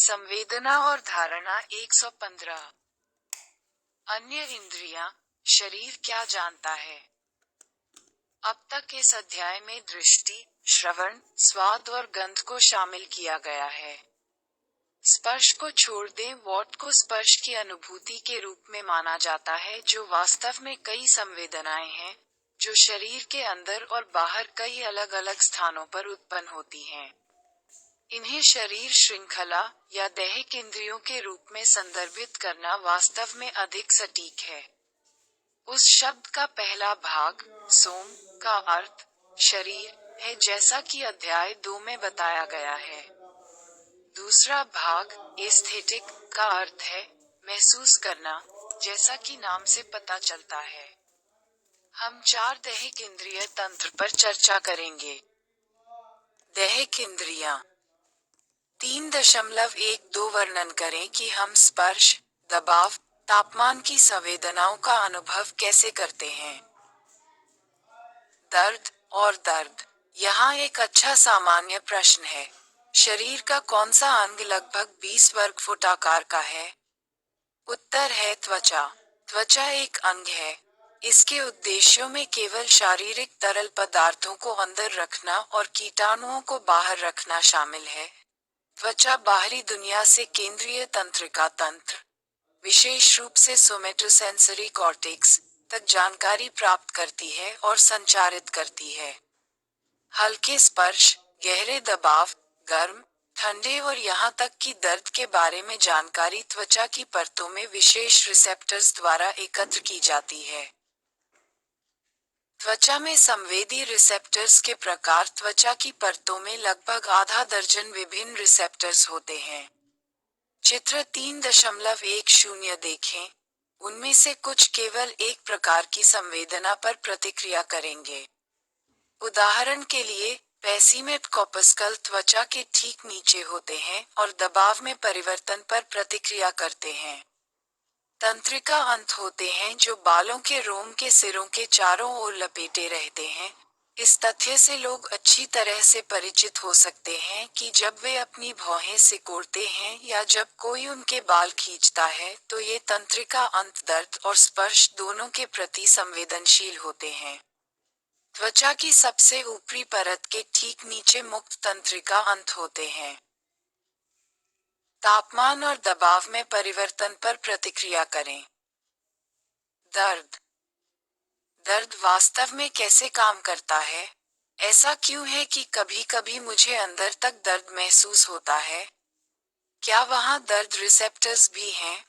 संवेदना और धारणा 115। अन्य इंद्रियां, शरीर क्या जानता है? अब तक इस अध्याय में दृष्टि, श्रवण, स्वाद और गंध को शामिल किया गया है। स्पर्श को छोड़ दें। वॉट को स्पर्श की अनुभूति के रूप में माना जाता है, जो वास्तव में कई संवेदनाएं हैं, जो शरीर के अंदर और बाहर कई अलग अलग स्थानों पर उत्पन्न होती हैं। इन्हें शरीर श्रृंखला या दैहिक इंद्रियों के रूप में संदर्भित करना वास्तव में अधिक सटीक है। उस शब्द का पहला भाग, सोम, का अर्थ शरीर है, जैसा कि अध्याय 2 में बताया गया है। दूसरा भाग, एस्थेटिक, का अर्थ है महसूस करना, जैसा कि नाम से पता चलता है। हम 4 दैहिक इंद्रिय तंत्र पर चर्चा करेंगे। दैहिक इंद्रियां 3.12 वर्णन करें कि हम स्पर्श, दबाव, तापमान की संवेदनाओं का अनुभव कैसे करते हैं। दर्द और दर्द। यहाँ एक अच्छा सामान्य प्रश्न है। शरीर का कौन सा अंग लगभग 20 वर्ग फुट आकार का है? उत्तर है त्वचा। त्वचा एक अंग है। इसके उद्देश्यों में केवल शारीरिक तरल पदार्थों को अंदर रखना और कीटाणुओं को बाहर रखना शामिल है। त्वचा बाहरी दुनिया से केंद्रीय तंत्रिका तंत्र, विशेष रूप से सोमेटोसेंसरी कॉर्टेक्स, तक जानकारी प्राप्त करती है और संचारित करती है। हल्के स्पर्श, गहरे दबाव, गर्म, ठंडे और यहाँ तक कि दर्द के बारे में जानकारी त्वचा की परतों में विशेष रिसेप्टर्स द्वारा एकत्र की जाती है। त्वचा में संवेदी रिसेप्टर्स के प्रकार। त्वचा की परतों में लगभग आधा दर्जन विभिन्न रिसेप्टर्स होते हैं। चित्र 3.10 देखें। उनमें से कुछ केवल एक प्रकार की संवेदना पर प्रतिक्रिया करेंगे। उदाहरण के लिए, पेसिमेट कॉर्पस्कल त्वचा के ठीक नीचे होते हैं और दबाव में परिवर्तन पर प्रतिक्रिया करते हैं। तंत्रिका अंत होते हैं जो बालों के रोम के सिरों के चारों ओर लपेटे रहते हैं। इस तथ्य से लोग अच्छी तरह से परिचित हो सकते हैं कि जब वे अपनी भौहें सिकोड़ते हैं या जब कोई उनके बाल खींचता है, तो ये तंत्रिका अंत दर्द और स्पर्श दोनों के प्रति संवेदनशील होते हैं। त्वचा की सबसे ऊपरी परत के ठीक नीचे मुक्त तंत्रिका अंत होते हैं। तापमान और दबाव में परिवर्तन पर प्रतिक्रिया करें। दर्द। दर्द वास्तव में कैसे काम करता है? ऐसा क्यों है कि कभी-कभी मुझे अंदर तक दर्द महसूस होता है? क्या वहाँ दर्द रिसेप्टर्स भी हैं?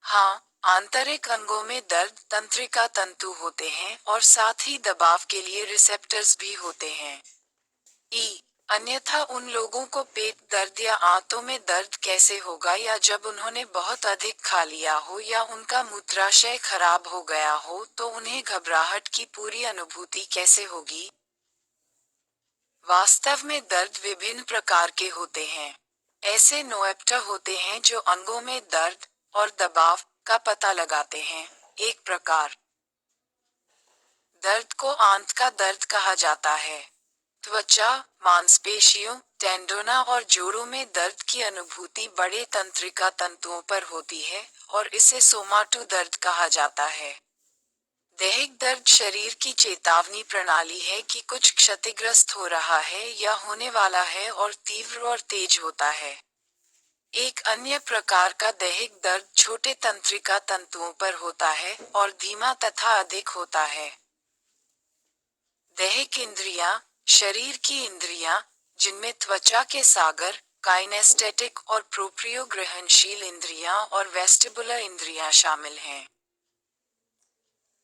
हाँ, आंतरिक अंगों में दर्द तंत्रिका तंतु होते हैं और साथ ही दबाव के लिए रिसेप्टर्स भी होते हैं। अन्यथा उन लोगों को पेट दर्द या आंतों में दर्द कैसे होगा, या जब उन्होंने बहुत अधिक खा लिया हो या उनका मूत्राशय खराब हो गया हो तो उन्हें घबराहट की पूरी अनुभूति कैसे होगी? वास्तव में दर्द विभिन्न प्रकार के होते हैं। ऐसे नोएप्टा होते हैं जो अंगों में दर्द और दबाव का पता लगाते हैं। एक प्रकार दर्द को आंत का दर्द कहा जाता है। त्वचा, मांसपेशियों, टेंडोना और जोड़ों में दर्द की अनुभूति बड़े तंत्रिका तंतुओं पर होती है और इसे सोमाटो दर्द कहा जाता है। दैहिक दर्द शरीर की चेतावनी प्रणाली है कि कुछ क्षतिग्रस्त हो रहा है या होने वाला है और तीव्र और तेज होता है। एक अन्य प्रकार का दैहिक दर्द छोटे तंत्रिका तंतुओं पर होता है और धीमा तथा अधिक होता है। दैहिक इंद्रियां, शरीर की इंद्रियां, जिनमें त्वचा के सागर, काइनेस्थेटिक और प्रोप्रियो ग्रहणशील इंद्रियां और वेस्टिबुलर इंद्रियां शामिल हैं।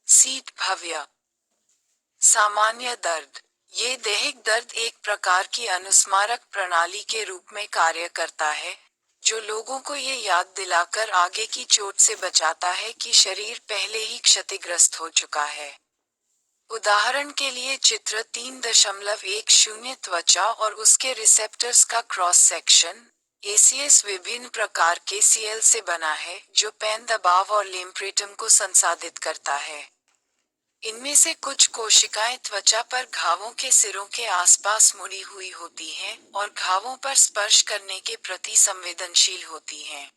सीट भव्य। सामान्य दर्द। ये दैहिक दर्द एक प्रकार की अनुस्मारक प्रणाली के रूप में कार्य करता है, जो लोगों को ये याद दिलाकर आगे की चोट से बचाता है कि शरीर पहले ही क्षतिग्रस्त हो चुका है। उदाहरण के लिए चित्र 3.10 त्वचा और उसके रिसेप्टर्स का क्रॉस सेक्शन। एसीएस विभिन्न प्रकार के सीएल से बना है, जो पेन दबाव और लिम्फ्रेटम को संसाधित करता है। इनमें से कुछ कोशिकाएं त्वचा पर घावों के सिरों के आसपास मुड़ी हुई होती हैं और घावों पर स्पर्श करने के प्रति संवेदनशील होती हैं।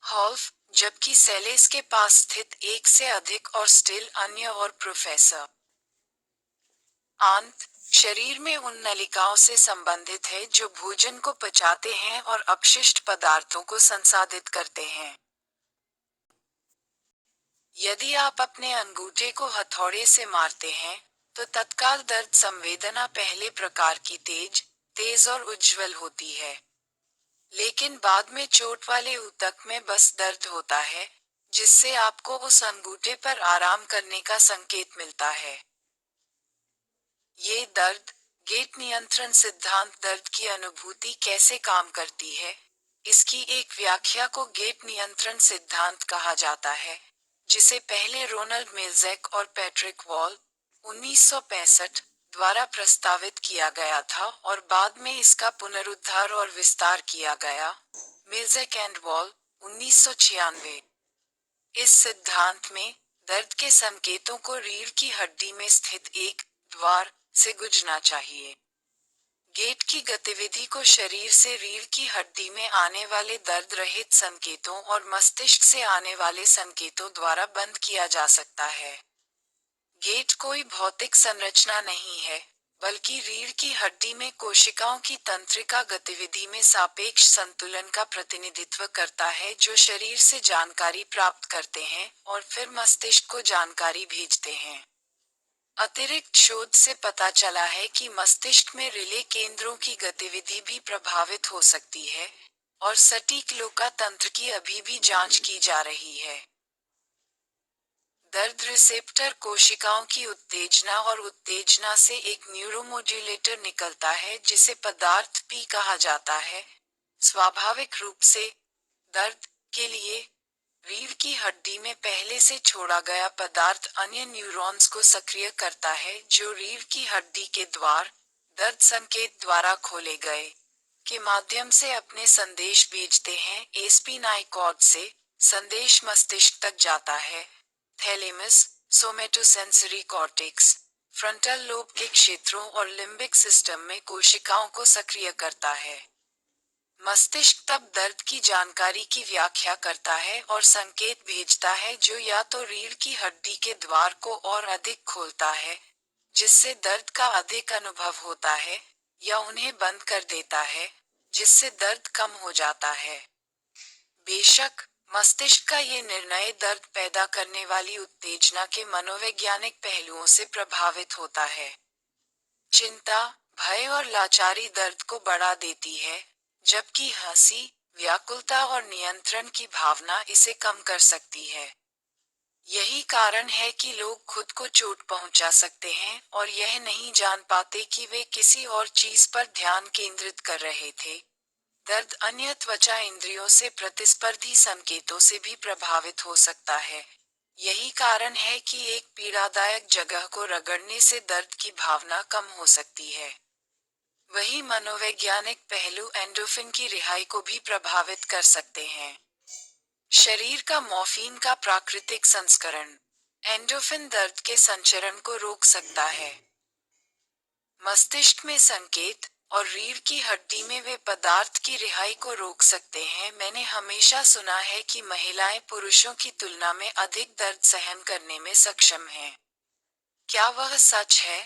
हॉल्फ, जबकि सेलेस के पास स्थित एक से अधिक और स्टिल अन्य और प्रोफेसर आंत शरीर में उन नलिकाओं से संबंधित है जो भोजन को पचाते हैं और अपशिष्ट पदार्थों को संसाधित करते हैं। यदि आप अपने अंगूठे को हथौड़े से मारते हैं, तो तत्काल दर्द संवेदना पहले प्रकार की तेज और उज्ज्वल होती है। लेकिन बाद में चोट वाले ऊतक में बस दर्द होता है, जिससे आपको उस अंगूठे पर आराम करने का संकेत मिलता है। ये दर्द गेट नियंत्रण सिद्धांत दर्द की अनुभूति कैसे काम करती है, इसकी एक व्याख्या को गेट नियंत्रण सिद्धांत कहा जाता है, जिसे पहले रोनाल्ड मिल्ज़ेक और पैट्रिक वॉल 1965 द्वारा प्रस्तावित किया गया था और बाद में इसका पुनरुद्धार और विस्तार किया गया। मिल्ज़ेक एंड वॉल 1996। इस सिद्धांत में दर्द के संकेतों को रीढ़ की हड्डी में स्थित एक द्वार से गुजना चाहिए। गेट की गतिविधि को शरीर से रीढ़ की हड्डी में आने वाले दर्द रहित संकेतों और मस्तिष्क से आने वाले संकेतों द्वारा बंद किया जा सकता है। गेट कोई भौतिक संरचना नहीं है, बल्कि रीढ़ की हड्डी में कोशिकाओं की तंत्रिका गतिविधि में सापेक्ष संतुलन का प्रतिनिधित्व करता है, जो शरीर से जानकारी प्राप्त करते हैं और फिर मस्तिष्क को जानकारी भेजते हैं। अतिरिक्त शोध से पता चला है कि मस्तिष्क में रिले केंद्रों की गतिविधि भी प्रभावित हो सकती है और सटीक लोका तंत्र की अभी भी जांच की जा रही है। दर्द रिसेप्टर कोशिकाओं की उत्तेजना और उत्तेजना से एक न्यूरोमोड्यूलेटर निकलता है जिसे पदार्थ पी कहा जाता है। स्वाभाविक रूप से दर्द के लिए रीढ़ की हड्डी में पहले से छोड़ा गया पदार्थ अन्य न्यूरॉन्स को सक्रिय करता है, जो रीढ़ की हड्डी के द्वार दर्द संकेत द्वारा खोले गए के माध्यम से अपने संदेश भेजते हैं। एस्पिनाई कॉर्ड से संदेश मस्तिष्क तक जाता है। थैलेमस, सोमेटोसेंसरी कॉर्टेक्स, फ्रंटल लोब के क्षेत्रों और लिम्बिक सिस्टम में कोशिकाओं को सक्रिय करता है। मस्तिष्क तब दर्द की जानकारी की व्याख्या करता है और संकेत भेजता है, जो या तो रीढ़ की हड्डी के द्वार को और अधिक खोलता है, जिससे दर्द का अधिक अनुभव होता है, या उन्हें बंद कर देता है, जिससे दर्द कम हो जाता है। बेशक, मस्तिष्क का ये निर्णय दर्द पैदा करने वाली उत्तेजना के मनोवैज्ञानिक पहलुओं से प्रभावित होता है। चिंता, भय और लाचारी दर्द को बढ़ा देती है, जबकि हंसी, व्याकुलता और नियंत्रण की भावना इसे कम कर सकती है। यही कारण है कि लोग खुद को चोट पहुंचा सकते हैं और यह नहीं जान पाते कि वे किसी और चीज पर ध्यान केंद्रित कर रहे थे। दर्द अन्य त्वचा इंद्रियों से प्रतिस्पर्धी संकेतों से भी प्रभावित हो सकता है। यही कारण है कि एक पीड़ादायक जगह को रगड़ने से दर्द की भावना कम हो सकती है। वही मनोवैज्ञानिक पहलू एंडोर्फिन की रिहाई को भी प्रभावित कर सकते हैं। शरीर का मॉर्फिन का प्राकृतिक संस्करण एंडोर्फिन दर्द के संचरण को रोक सकता है। मस्तिष्क में संकेत और रीढ़ की हड्डी में वे पदार्थ की रिहाई को रोक सकते हैं। मैंने हमेशा सुना है कि महिलाएं पुरुषों की तुलना में अधिक दर्द सहन करने में सक्षम हैं। क्या वह सच है?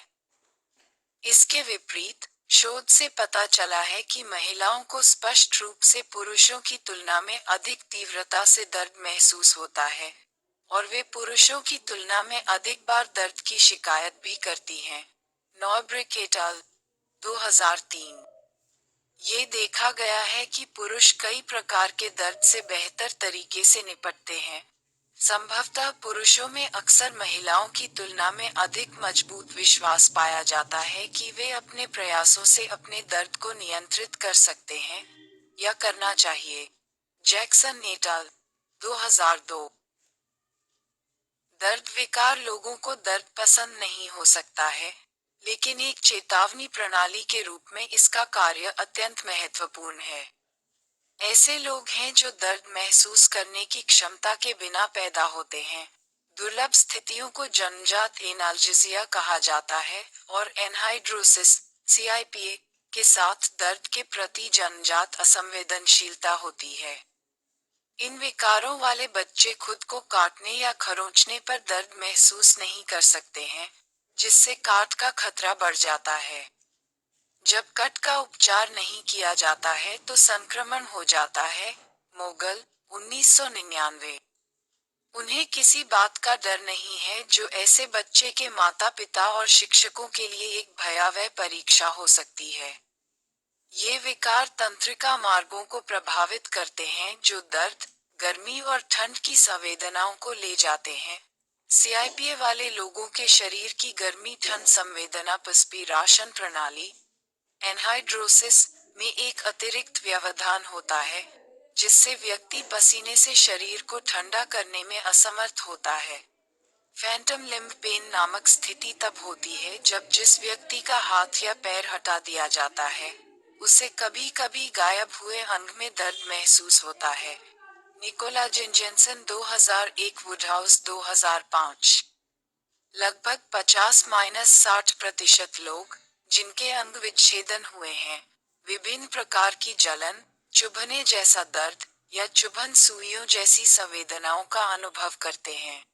इसके विपरीत, शोध से पता चला है कि महिलाओं को स्पष्ट रूप से पुरुषों की तुलना में अधिक तीव्रता से दर्द महसूस होता है, और वे पुरुषों की तुलना में अधिक बार दर्द की शिकायत भी करती हैं। नॉर्ब्रिक एट अल, 2003। ये देखा गया है कि पुरुष कई प्रकार के दर्द से बेहतर तरीके से निपटते हैं। संभवतः पुरुषों में अक्सर महिलाओं की तुलना में अधिक मजबूत विश्वास पाया जाता है कि वे अपने प्रयासों से अपने दर्द को नियंत्रित कर सकते हैं, या करना चाहिए। जैक्सन एट अल, 2002। दर्द विकार लोगों को दर्द पसंद नहीं हो सकता है, लेकिन एक चेतावनी प्रणाली के रूप में इसका कार्य अत्यंत महत्वपूर्ण है। ऐसे लोग हैं जो दर्द महसूस करने की क्षमता के बिना पैदा होते हैं, दुर्लभ स्थितियों को जन्मजात एनाल्जेसिया कहा जाता है और एनहाइड्रोसिस CIPA के साथ दर्द के प्रति जन्मजात असंवेदनशीलता होती है। इन विकारों वाले बच्चे खुद को काटने या खरोंचने पर दर्द महसूस नहीं कर सकते हैं, जिससे काट का खतरा बढ़ जाता है। जब कट का उपचार नहीं किया जाता है तो संक्रमण हो जाता है। मोगल 1999। उन्हें किसी बात का डर नहीं है, जो ऐसे बच्चे के माता पिता और शिक्षकों के लिए एक भयावह परीक्षा हो सकती है। ये विकार तंत्रिका मार्गों को प्रभावित करते हैं, जो दर्द, गर्मी और ठंड की संवेदनाओं को ले जाते हैं। CIPA वाले लोगों के शरीर की गर्मी ठंड संवेदना पस्पिराशन प्रणाली एनहाइड्रोसिस में एक अतिरिक्त व्यवधान होता है, जिससे व्यक्ति पसीने से शरीर को ठंडा करने में असमर्थ होता है। फैंटम लिम्ब पेन नामक स्थिति तब होती है जब जिस व्यक्ति का हाथ या पैर हटा दिया जाता है, उसे कभी कभी गायब हुए अंग में दर्द महसूस होता है। निकोला जिंजेंसन 2001, वुडहाउस 2005। लगभग 50-60% लोग, जिनके अंग विच्छेदन हुए हैं, विभिन्न प्रकार की जलन, चुभने जैसा दर्द या चुभन सुइयों जैसी संवेदनाओं का अनुभव करते हैं।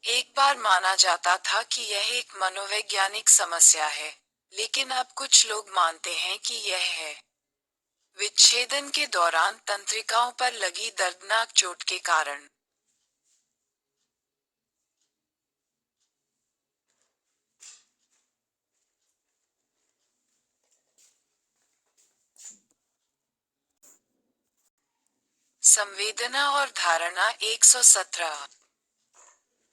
एक बार माना जाता था कि यह एक मनोवैज्ञानिक समस्या है, लेकिन अब कुछ लोग मानते हैं कि यह है विच्छेदन के दौरान तंत्रिकाओं पर लगी दर्दनाक चोट के कारण। संवेदना और धारणा 117।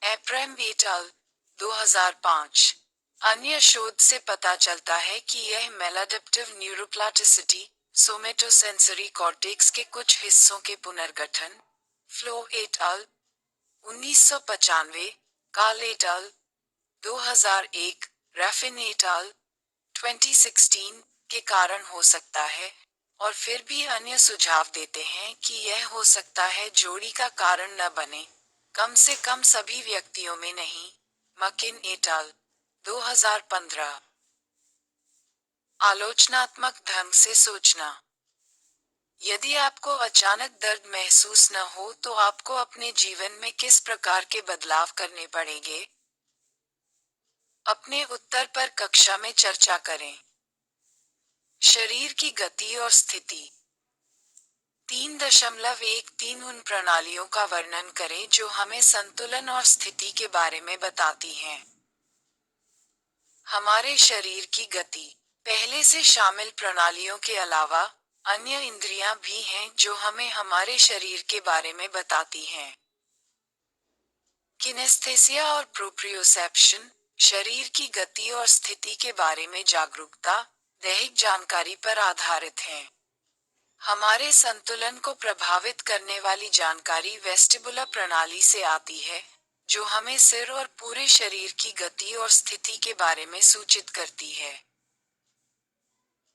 एब्राहम एट अल. 2005। अन्य शोध से पता चलता है कि यह मेलाडेप्टिव न्यूरोप्लास्टिसिटी, सोमेटोसेंसरी कॉर्टेक्स के कुछ हिस्सों के पुनर्गठन, फ्लो एट अल. 1995, काल एट अल. 2001, रैफिन एट अल. 2016 के कारण हो सकता है, और फिर भी अन्य सुझाव देते हैं कि यह हो सकता है जोड़ी का कारण न बने, कम से कम सभी व्यक्तियों में नहीं। मकिन एट अल. 2015। आलोचनात्मक ढंग से सोचना। यदि आपको अचानक दर्द महसूस न हो तो आपको अपने जीवन में किस प्रकार के बदलाव करने पड़ेंगे? अपने उत्तर पर कक्षा में चर्चा करें। शरीर की गति और स्थिति। 3.13 उन प्रणालियों का वर्णन करें जो हमें संतुलन और स्थिति के बारे में बताती हैं। हमारे शरीर की गति। पहले से शामिल प्रणालियों के अलावा अन्य इंद्रियां भी हैं जो हमें हमारे शरीर के बारे में बताती हैं। किनेस्थेसिया और प्रोप्रियोसेप्शन, शरीर की गति और स्थिति के बारे में जागरूकता, दैहिक जानकारी पर आधारित हैं। हमारे संतुलन को प्रभावित करने वाली जानकारी वेस्टिबुलर प्रणाली से आती है, जो हमें सिर और पूरे शरीर की गति और स्थिति के बारे में सूचित करती है।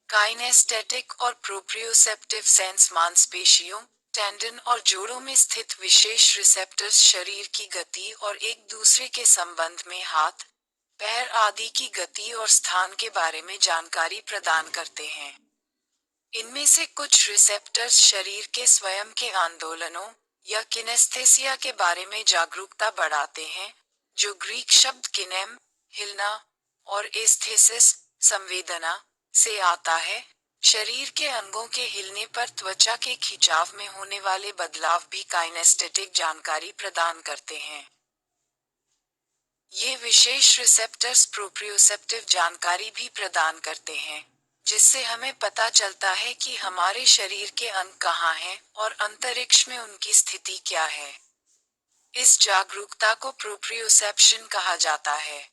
काइनेस्थेटिक और प्रोप्रियोसेप्टिव सेंस मांसपेशियों, टेंडन और जोड़ों में स्थित विशेष रिसेप्टर्स शरीर की गति और एक दूसरे के संबंध में हाथ, पैर आदि की गति और स्थान के बारे में जानकारी प्रदान करते हैं। इनमें से कुछ रिसेप्टर्स शरीर के स्वयं के आंदोलनों या किनेस्थेसिया के बारे में जागरूकता बढ़ाते हैं, जो ग्रीक शब्द किनेम, हिलना, और एस्थेसिस, संवेदना, से आता है। शरीर के अंगों के हिलने पर त्वचा के खिंचाव में होने वाले बदलाव भी काइनेस्थेटिक जानकारी प्रदान करते हैं। ये विशेष रिसेप्टर्स प्रोप्रियोसेप्टिव जानकारी भी प्रदान करते हैं, जिससे हमें पता चलता है कि हमारे शरीर के अंग कहाँ हैं और अंतरिक्ष में उनकी स्थिति क्या है। इस जागरूकता को प्रोप्रियोसेप्शन कहा जाता है।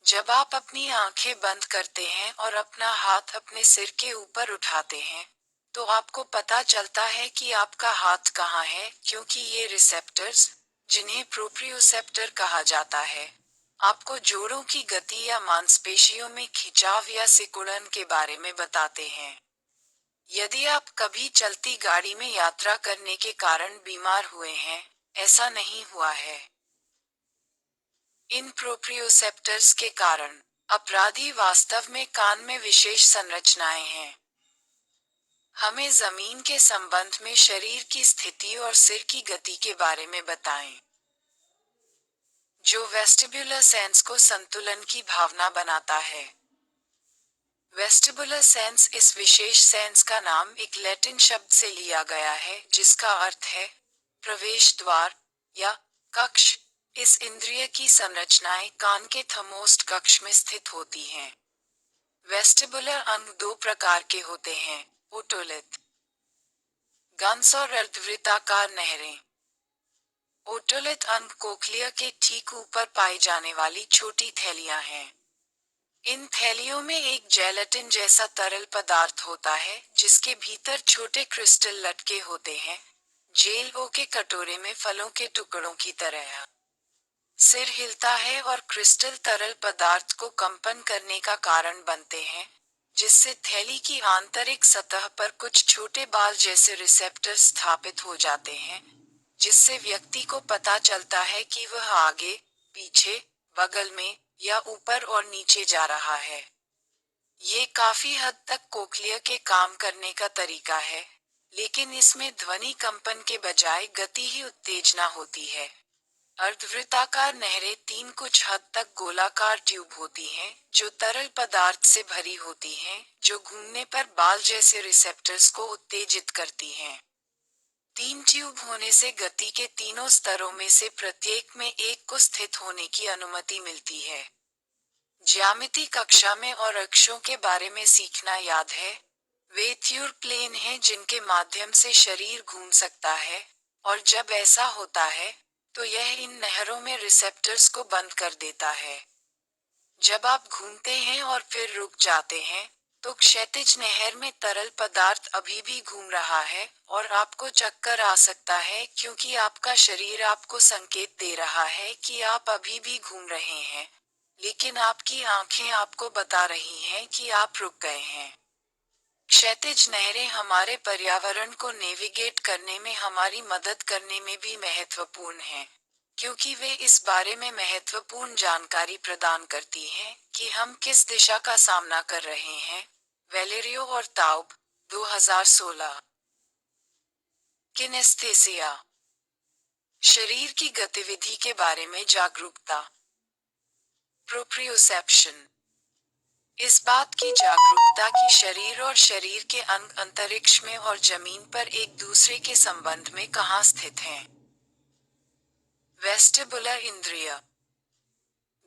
जब आप अपनी आंखें बंद करते हैं और अपना हाथ अपने सिर के ऊपर उठाते हैं, तो आपको पता चलता है कि आपका हाथ कहाँ है, क्योंकि ये रिसेप्टर्स, जिन्हें प्रोप्रियोसेप्टर कहा जाता है, आपको जोड़ों की गति या मांसपेशियों में खिंचाव या सिकुड़न के बारे में बताते हैं। यदि आप कभी चलती गाड़ी में यात्रा करने के कारण बीमार हुए हैं, ऐसा नहीं हुआ है। इन प्रोप्रियोसेप्टर्स के कारण अपराधी वास्तव में कान में विशेष संरचनाएं हैं। हमें जमीन के संबंध में शरीर की स्थिति और सिर की गति के बारे में बताएं, जो वेस्टिब्युलर सेंस को संतुलन की भावना बनाता है। वेस्टिबुलर सेंस इस विशेष सेंस का नाम एक लैटिन शब्द से लिया गया है जिसका अर्थ है प्रवेश द्वार या कक्ष। इस इंद्रिय की संरचनाएं कान के थर्मोस्ट कक्ष में स्थित होती हैं। वेस्टिबुलर अंग दो प्रकार के होते हैं, ओटोलिथ गन्स और अर्धवृत्ताकार नहरें। ओटोलिथ अंग कोक्लिया के ठीक ऊपर पाई जाने वाली छोटी थैलियां हैं। इन थैलियों में एक जेलेटिन जैसा तरल पदार्थ होता है जिसके भीतर छोटे क्रिस्टल लटके होते हैं, जेल ओ के कटोरे में फलों के टुकड़ों की तरह। सिर हिलता है और क्रिस्टल तरल पदार्थ को कंपन करने का कारण बनते हैं, जिससे थैली की आंतरिक सतह पर कुछ छोटे बाल जैसे रिसेप्टर स्थापित हो जाते हैं, जिससे व्यक्ति को पता चलता है कि वह आगे, पीछे, बगल में या ऊपर और नीचे जा रहा है। ये काफी हद तक कोक्लिया के काम करने का तरीका है, लेकिन इसमें ध्वनि कंपन के बजाय गति ही उत्तेजना होती है। अर्धवृत्ताकार नहरें तीन कुछ हद तक गोलाकार ट्यूब होती हैं, जो तरल पदार्थ से भरी होती हैं, जो घूमने पर बाल जैसे रिसेप्टर्स को उत्तेजित करती हैं। तीन ट्यूब होने से गति के तीनों स्तरों में से प्रत्येक में एक को स्थित होने की अनुमति मिलती है। ज्यामिति कक्षा में और अक्षों के बारे में सीखना याद है। वे थ्योर प्लेन हैं जिनके माध्यम से शरीर घूम सकता है, और जब ऐसा होता है, तो यह इन नहरों में रिसेप्टर्स को बंद कर देता है। जब आप घूमते हैं और फिर रुक जाते हैं, तो क्षैतिज नहर में तरल पदार्थ अभी भी घूम रहा है और आपको चक्कर आ सकता है क्योंकि आपका शरीर आपको संकेत दे रहा है कि आप अभी भी घूम रहे हैं, लेकिन आपकी आंखें आपको बता रही हैं कि आप रुक गए हैं। क्षैतिज नहरें हमारे पर्यावरण को नेविगेट करने में हमारी मदद करने में भी महत्वपूर्ण हैं, क्योंकि वे इस बारे में महत्वपूर्ण जानकारी प्रदान करती हैं कि हम किस दिशा का सामना कर रहे हैं। वैलेरियो और ताउब, 2016। किनेस्थेसिया, शरीर की गतिविधि के बारे में जागरूकता। प्रोप्रियोसेप्शन, इस बात की जागरूकता कि शरीर और शरीर के अंग अंतरिक्ष में और जमीन पर एक दूसरे के संबंध में कहाँ स्थित हैं। वेस्टिबुलर इंद्रिय,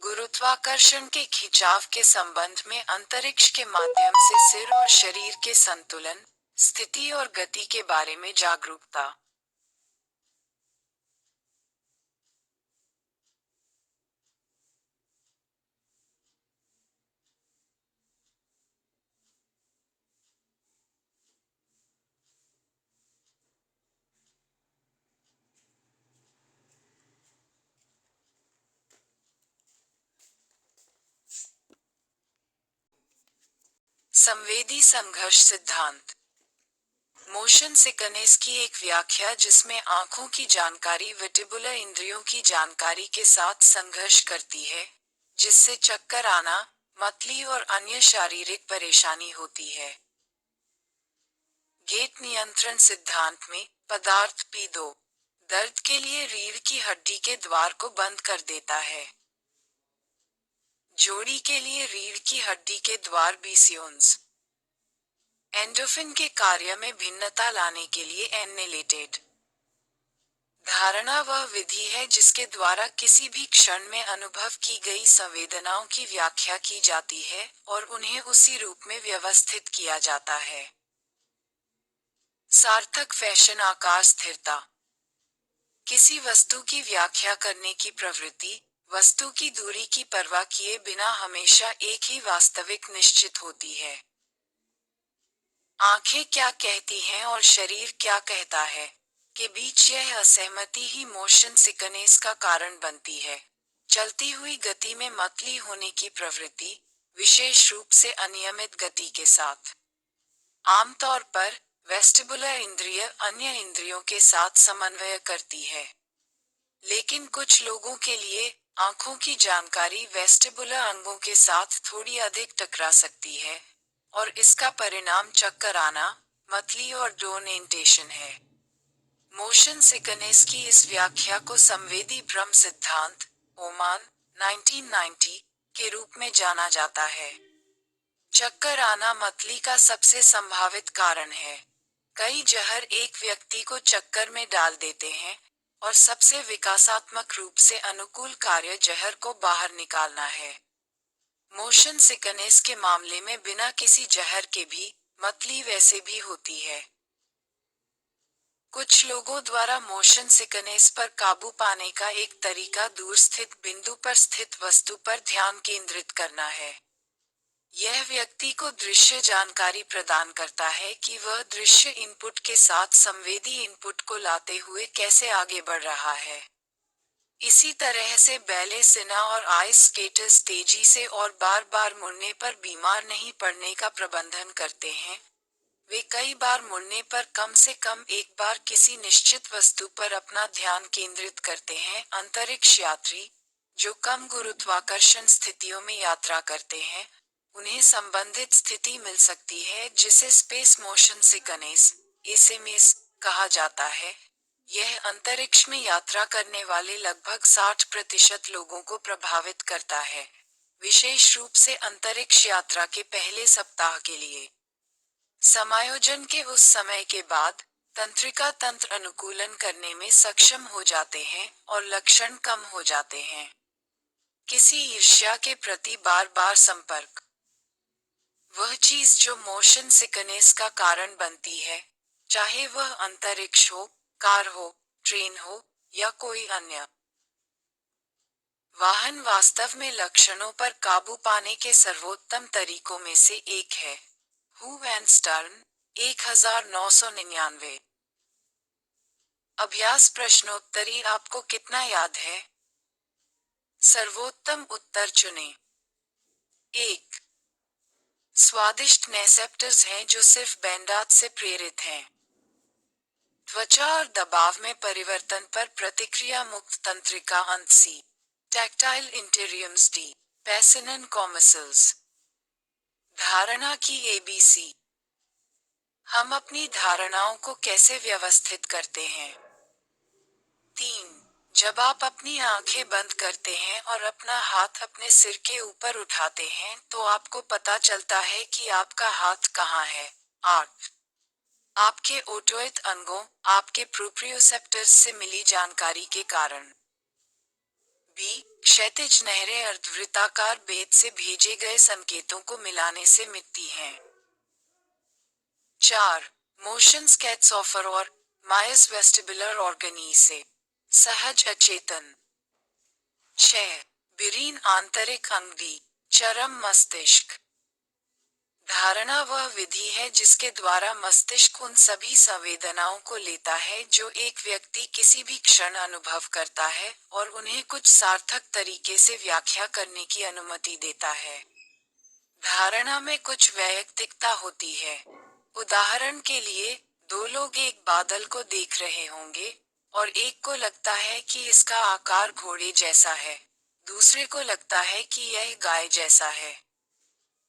गुरुत्वाकर्षण के खिंचाव के संबंध में अंतरिक्ष के माध्यम से सिर और शरीर के संतुलन, स्थिति और गति के बारे में जागरूकता। संवेदी संघर्ष सिद्धांत। मोशन सिकनेस की एक व्याख्या जिसमें आंखों की जानकारी वेस्टिबुलर इंद्रियों की जानकारी के साथ संघर्ष करती है, जिससे चक्कर आना, मतली और अन्य शारीरिक परेशानी होती है। गेट नियंत्रण सिद्धांत में, पदार्थ P2 दर्द के लिए रीढ़ की हड्डी के द्वार को बंद कर देता है। जोड़ी के लिए रीढ़ की हड्डी के द्वार बीसियोन्स। एंडोफिन के कार्य में भिन्नता लाने के लिए एनेलेटेड। धारणा वह विधि है जिसके द्वारा किसी भी क्षण में अनुभव की गई संवेदनाओं की व्याख्या की जाती है और उन्हें उसी रूप में व्यवस्थित किया जाता है। सार्थक फैशन आकार स्थिरता, किसी वस्तु की व्याख्या करने की प्रवृत्ति, वस्तु की दूरी की परवाह किए बिना हमेशा एक ही वास्तविक निश्चित होती है। आंखें क्या कहती हैं और शरीर क्या कहता है के बीच यह असहमति ही मोशन सिकनेस का कारण बनती है। चलती हुई गति में मतली होने की प्रवृत्ति, विशेष रूप से अनियमित गति के साथ। आमतौर पर वेस्टिबुलर इंद्रिय अन्य इंद्रियों के साथ समन्वय करती है, लेकिन कुछ लोगों के लिए आंखों की जानकारी वेस्टिबुलर अंगों के साथ थोड़ी अधिक टकरा सकती है और इसका परिणाम चक्कर आना, मतली और डोनेटेशन है। मोशन सिकनेस की इस व्याख्या को संवेदी भ्रम सिद्धांत, ओमान, 1990 के रूप में जाना जाता है। चक्कर आना मतली का सबसे संभावित कारण है। कई जहर एक व्यक्ति को चक्कर में डाल देते हैं और सबसे विकासात्मक रूप से अनुकूल कार्य जहर को बाहर निकालना है। मोशन सिकनेस के मामले में बिना किसी जहर के भी मतली वैसे भी होती है। कुछ लोगों द्वारा मोशन सिकनेस पर काबू पाने का एक तरीका दूर स्थित बिंदु पर स्थित वस्तु पर ध्यान केंद्रित करना है। यह व्यक्ति को दृश्य जानकारी प्रदान करता है कि वह दृश्य इनपुट के साथ संवेदी इनपुट को लाते हुए कैसे आगे बढ़ रहा है। इसी तरह से बैले सिना और आइस स्केटर्स तेजी से और बार बार मुड़ने पर बीमार नहीं पड़ने का प्रबंधन करते हैं। वे कई बार मुड़ने पर कम से कम एक बार किसी निश्चित वस्तु पर अपना ध्यान केंद्रित करते हैं। अंतरिक्ष यात्री, जो कम गुरुत्वाकर्षण स्थितियों में यात्रा करते हैं, उन्हें संबंधित स्थिति मिल सकती है जिसे स्पेस मोशन सिकनेस, एसएमएस, कहा जाता है। यह अंतरिक्ष में यात्रा करने वाले लगभग 60% लोगों को प्रभावित करता है, विशेष रूप से अंतरिक्ष यात्रा के पहले सप्ताह के लिए। समायोजन के उस समय के बाद तंत्रिका तंत्र अनुकूलन करने में सक्षम हो जाते हैं और लक्षण कम हो जाते हैं। किसी ईर्ष्या के प्रति बार बार संपर्क, वह चीज जो मोशन सिकनेस का कारण बनती है, चाहे वह अंतरिक्ष हो, कार हो, ट्रेन हो या कोई अन्य वाहन, वास्तव में लक्षणों पर काबू पाने के सर्वोत्तम तरीकों में से एक है। Who and stern, 1999। अभ्यास प्रश्नोत्तरी आपको कितना याद है? सर्वोत्तम उत्तर चुनें। 1. स्वादिष्ट नेसेप्टर्स हैं जो सिर्फ बैंडात से प्रेरित हैं। त्वचा और दबाव में परिवर्तन पर प्रतिक्रिया मुक्त तंत्रिका अंत सी। Tactile इंटेरियम्स D. पैसिनन कॉमसल्स। धारणा की एबीसी। हम अपनी धारणाओं को कैसे व्यवस्थित करते हैं? 3. जब आप अपनी आंखें बंद करते हैं और अपना हाथ अपने सिर के ऊपर उठाते हैं तो आपको पता चलता है कि आपका हाथ कहाँ है। 8. आपके ओटोइट अंगों, आपके प्रोप्रियोसेप्टर्स से मिली जानकारी के कारण। बी. क्षैतिज नहरें अर्धवृत्ताकार बेद से भेजे गए संकेतों को मिलाने से मिटती हैं। 4. मोशन स्केट्स ऑफर और मायस वेस्टिबुलर ऑर्गनी से सहज अचेतन। 6. बिरीन आंतरिक अंगडी, चरम मस्तिष्क। धारणा वह विधि है जिसके द्वारा मस्तिष्क उन सभी संवेदनाओं को लेता है जो एक व्यक्ति किसी भी क्षण अनुभव करता है और उन्हें कुछ सार्थक तरीके से व्याख्या करने की अनुमति देता है। धारणा में कुछ वैयक्तिकता होती है। उदाहरण के लिए, दो लोग एक बादल को देख रहे होंगे और एक को लगता है कि इसका आकार घोड़े जैसा है, दूसरे को लगता है कि यह गाय जैसा है।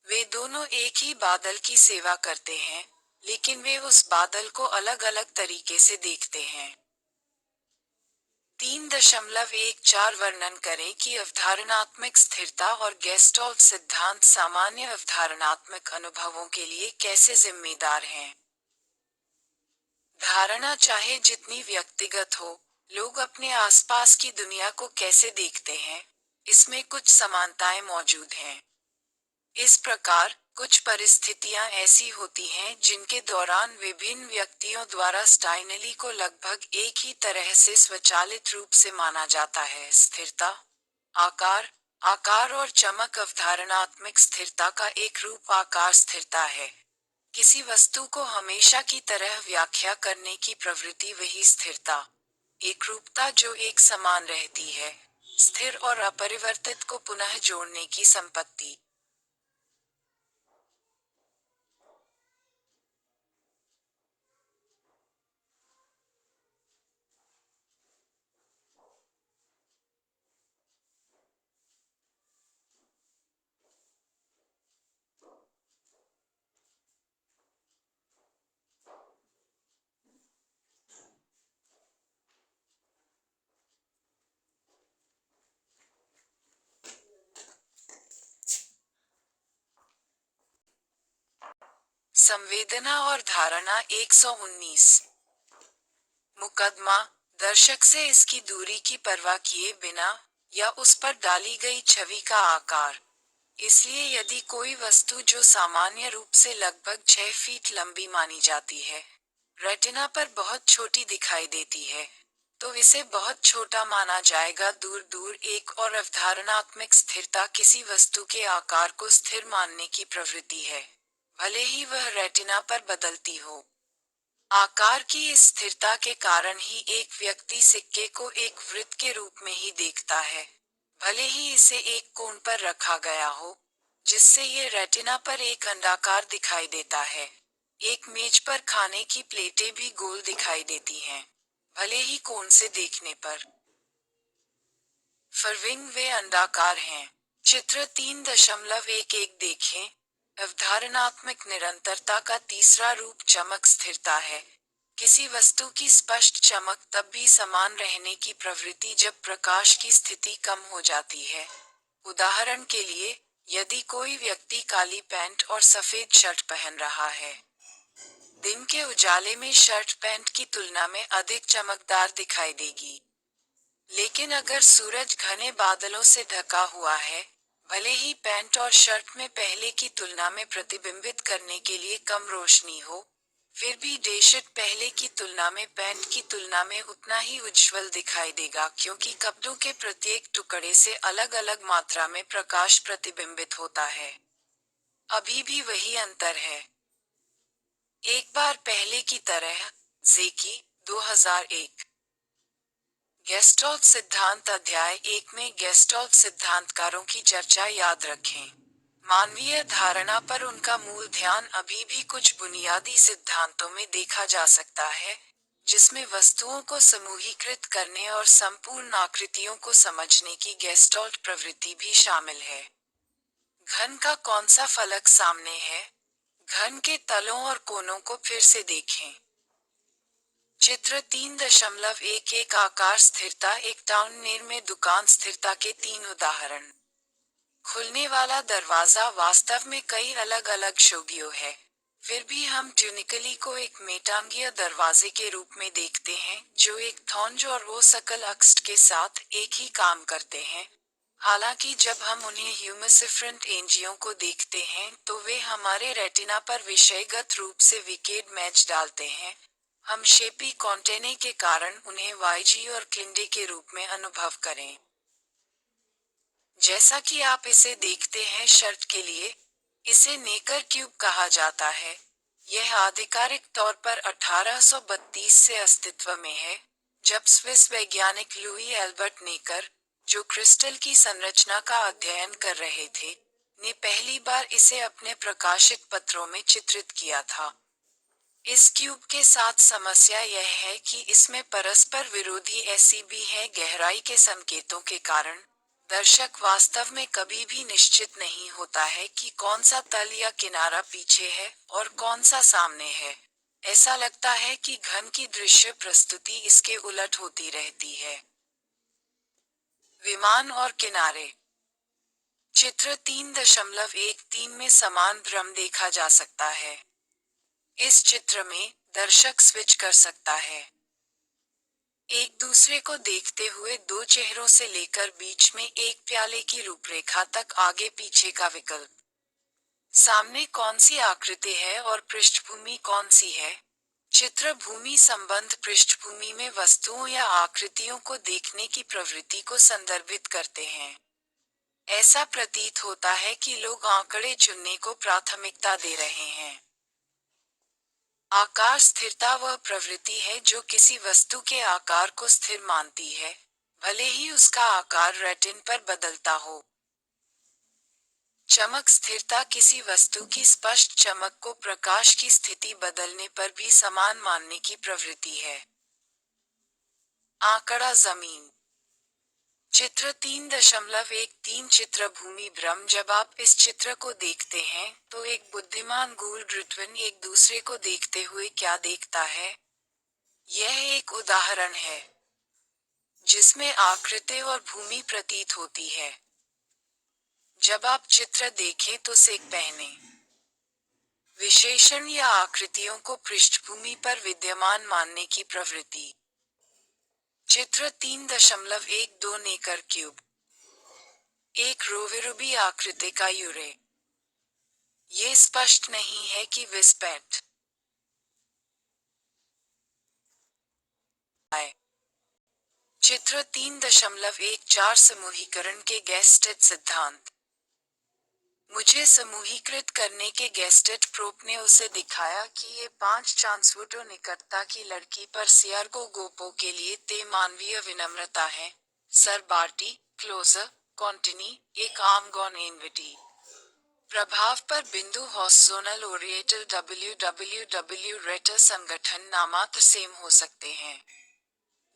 वे दोनों एक ही बादल की सेवा करते हैं, लेकिन वे उस बादल को अलग अलग तरीके से देखते हैं। 3.14 वर्णन करें कि अवधारणात्मक स्थिरता और गेस्टॉल्ट सिद्धांत सामान्य अवधारणात्मक अनुभवों के लिए कैसे जिम्मेदार हैं। धारणा चाहे जितनी व्यक्तिगत हो, लोग अपने आसपास की दुनिया को कैसे देखते हैं, इसमें कुछ समानताएं मौजूद हैं। इस प्रकार, कुछ परिस्थितियां ऐसी होती हैं जिनके दौरान विभिन्न व्यक्तियों द्वारा स्टाइनली को लगभग एक ही तरह से स्वचालित रूप से माना जाता है। स्थिरता, आकार, आकार और चमक अवधारणात्मक स्थिरता का एक रूप आकार स्थिरता है। किसी वस्तु को हमेशा की तरह व्याख्या करने की प्रवृत्ति वही स्थिरता, एकरूपता जो एक समान रहती है, स्थिर और अपरिवर्तित को पुनः जोड़ने की संपत्ति। संवेदना और धारणा 119। मुकदमा, दर्शक से इसकी दूरी की परवाह किए बिना, या उस पर डाली गई छवि का आकार। इसलिए यदि कोई वस्तु जो सामान्य रूप से लगभग 6 फीट लंबी मानी जाती है, रेटिना पर बहुत छोटी दिखाई देती है, तो इसे बहुत छोटा माना जाएगा। दूर दूर एक और अवधारणात्मक स्थिरता किसी वस्तु के आकार को स्थिर मानने की प्रवृत्ति है, भले ही वह रेटिना पर बदलती हो। आकार की इस स्थिरता के कारण ही एक व्यक्ति सिक्के को एक वृत्त के रूप में ही देखता है, भले ही इसे एक कोण पर रखा गया हो, जिससे ये रेटिना पर एक अंडाकार दिखाई देता है। एक मेज पर खाने की प्लेटें भी गोल दिखाई देती हैं, भले ही कोण से देखने पर। फरविंग वे अंडाकार हैं। चित्र 3.11 देखें। अवधारणात्मक निरंतरता का तीसरा रूप चमक स्थिरता है। किसी वस्तु की स्पष्ट चमक तब भी समान रहने की प्रवृत्ति जब प्रकाश की स्थिति कम हो जाती है। उदाहरण के लिए, यदि कोई व्यक्ति काली पैंट और सफेद शर्ट पहन रहा है, दिन के उजाले में शर्ट पैंट की तुलना में अधिक चमकदार दिखाई देगी। लेकिन अगर सूरज घने बादलों से ढका हुआ है, भले ही पैंट और शर्ट में पहले की तुलना में प्रतिबिंबित करने के लिए कम रोशनी हो, फिर भी टी-शर्ट पहले की तुलना में पैंट की तुलना में उतना ही उज्ज्वल दिखाई देगा, क्योंकि कपड़ों के प्रत्येक टुकड़े से अलग अलग मात्रा में प्रकाश प्रतिबिंबित होता है। अभी भी वही अंतर है। एक बार पहले की तरह, ज़ेकी, 2001। गेस्टॉल्ट सिद्धांत अध्याय 1 में गेस्टॉल्ट सिद्धांतकारों की चर्चा याद रखें। मानवीय धारणा पर उनका मूल ध्यान अभी भी कुछ बुनियादी सिद्धांतों में देखा जा सकता है, जिसमें वस्तुओं को समूहीकृत करने और संपूर्ण आकृतियों को समझने की गेस्टॉल्ट प्रवृत्ति भी शामिल है। घन का कौन सा फलक सामने है? घन के तलों और कोनों को फिर से देखें। चित्र 3.11 आकार स्थिरता एक टाउननेर में दुकान स्थिरता के 3 उदाहरण। खुलने वाला दरवाजा वास्तव में कई अलग अलग शोगियों है, फिर भी हम ट्यूनिकली को एक मेटांगीय दरवाजे के रूप में देखते हैं, जो एक थॉन्ज और वो सकल अक्स्ट के साथ एक ही काम करते हैं। हालांकि जब हम उन्हें ह्यूमिसिफ्रंट एंजियों को देखते हैं, तो वे हमारे रेटिना पर विषयगत रूप से विकेड मैच डालते हैं। हम शेपी कॉन्टेने के कारण उन्हें वाईजी और क्लिंडे के रूप में अनुभव करें। जैसा कि आप इसे देखते हैं शर्ट के लिए, इसे नेकर क्यूब कहा जाता है। यह आधिकारिक तौर पर 1832 से अस्तित्व में है, जब स्विस वैज्ञानिक लुई एल्बर्ट नेकर, जो क्रिस्टल की संरचना का अध्ययन कर रहे थे, ने पहली बार इसे अपने प्रकाशित पत्रों में चित्रित किया था। इस क्यूब के साथ समस्या यह है कि इसमें परस्पर विरोधी ऐसी भी है गहराई के संकेतों के कारण। दर्शक वास्तव में कभी भी निश्चित नहीं होता है कि कौन सा तल या किनारा पीछे है और कौन सा सामने है। ऐसा लगता है कि घन की दृश्य प्रस्तुति इसके उलट होती रहती है। विमान और किनारे। चित्र 3.13 में समान भ्रम देखा जा सकता है। इस चित्र में, दर्शक स्विच कर सकता है। एक दूसरे को देखते हुए दो चेहरों से लेकर बीच में एक प्याले की रूपरेखा तक आगे पीछे का विकल्प। सामने कौन सी आकृति है और पृष्ठभूमि कौन सी है? चित्र भूमि संबंध पृष्ठभूमि में वस्तुओं या आकृतियों को देखने की प्रवृत्ति को संदर्भित करते हैं। ऐसा प्रतीत होता है कि लोग आंकड़े चुनने को प्राथमिकता दे रहे हैं। आकार स्थिरता वह प्रवृत्ति है जो किसी वस्तु के आकार को स्थिर मानती है, भले ही उसका आकार रेटिन पर बदलता हो। चमक स्थिरता किसी वस्तु की स्पष्ट चमक को प्रकाश की स्थिति बदलने पर भी समान मानने की प्रवृत्ति है। आंकड़ा जमीन। चित्र 3.13 चित्र भूमि भ्रम। जब आप इस चित्र को देखते हैं, तो एक बुद्धिमान गूल ड्रिटविन एक दूसरे को देखते हुए क्या देखता है? यह एक उदाहरण है जिसमें आकृति और भूमि प्रतीत होती है। जब आप चित्र देखें तो सेक पहने। विशेषण या आकृतियों को पृष्ठभूमि पर विद्यमान मानने की प्रवृत्ति। चित्र 3.12 नेकर क्यूब। एक रोविरुबी आकृति का यूरे। ये स्पष्ट नहीं है कि विस्पेट है। चित्र 3.14 समूहीकरण के गेस्टेट सिद्धांत। मुझे समूहीकृत करने के गेस्टेट प्रोप ने उसे दिखाया कि ये 5 चांसवुटो निकटता की लड़की पर सियार्गो गोपो के लिए ते मानवीय विनम्रता है। सर बार्टी, क्लोजर, कॉन्टिनी, एक आमगॉन एनविटी। प्रभाव पर बिंदु हॉस्जोनल ओरिएटल www रेटर संगठन नामात्र सेम हो सकते हैं।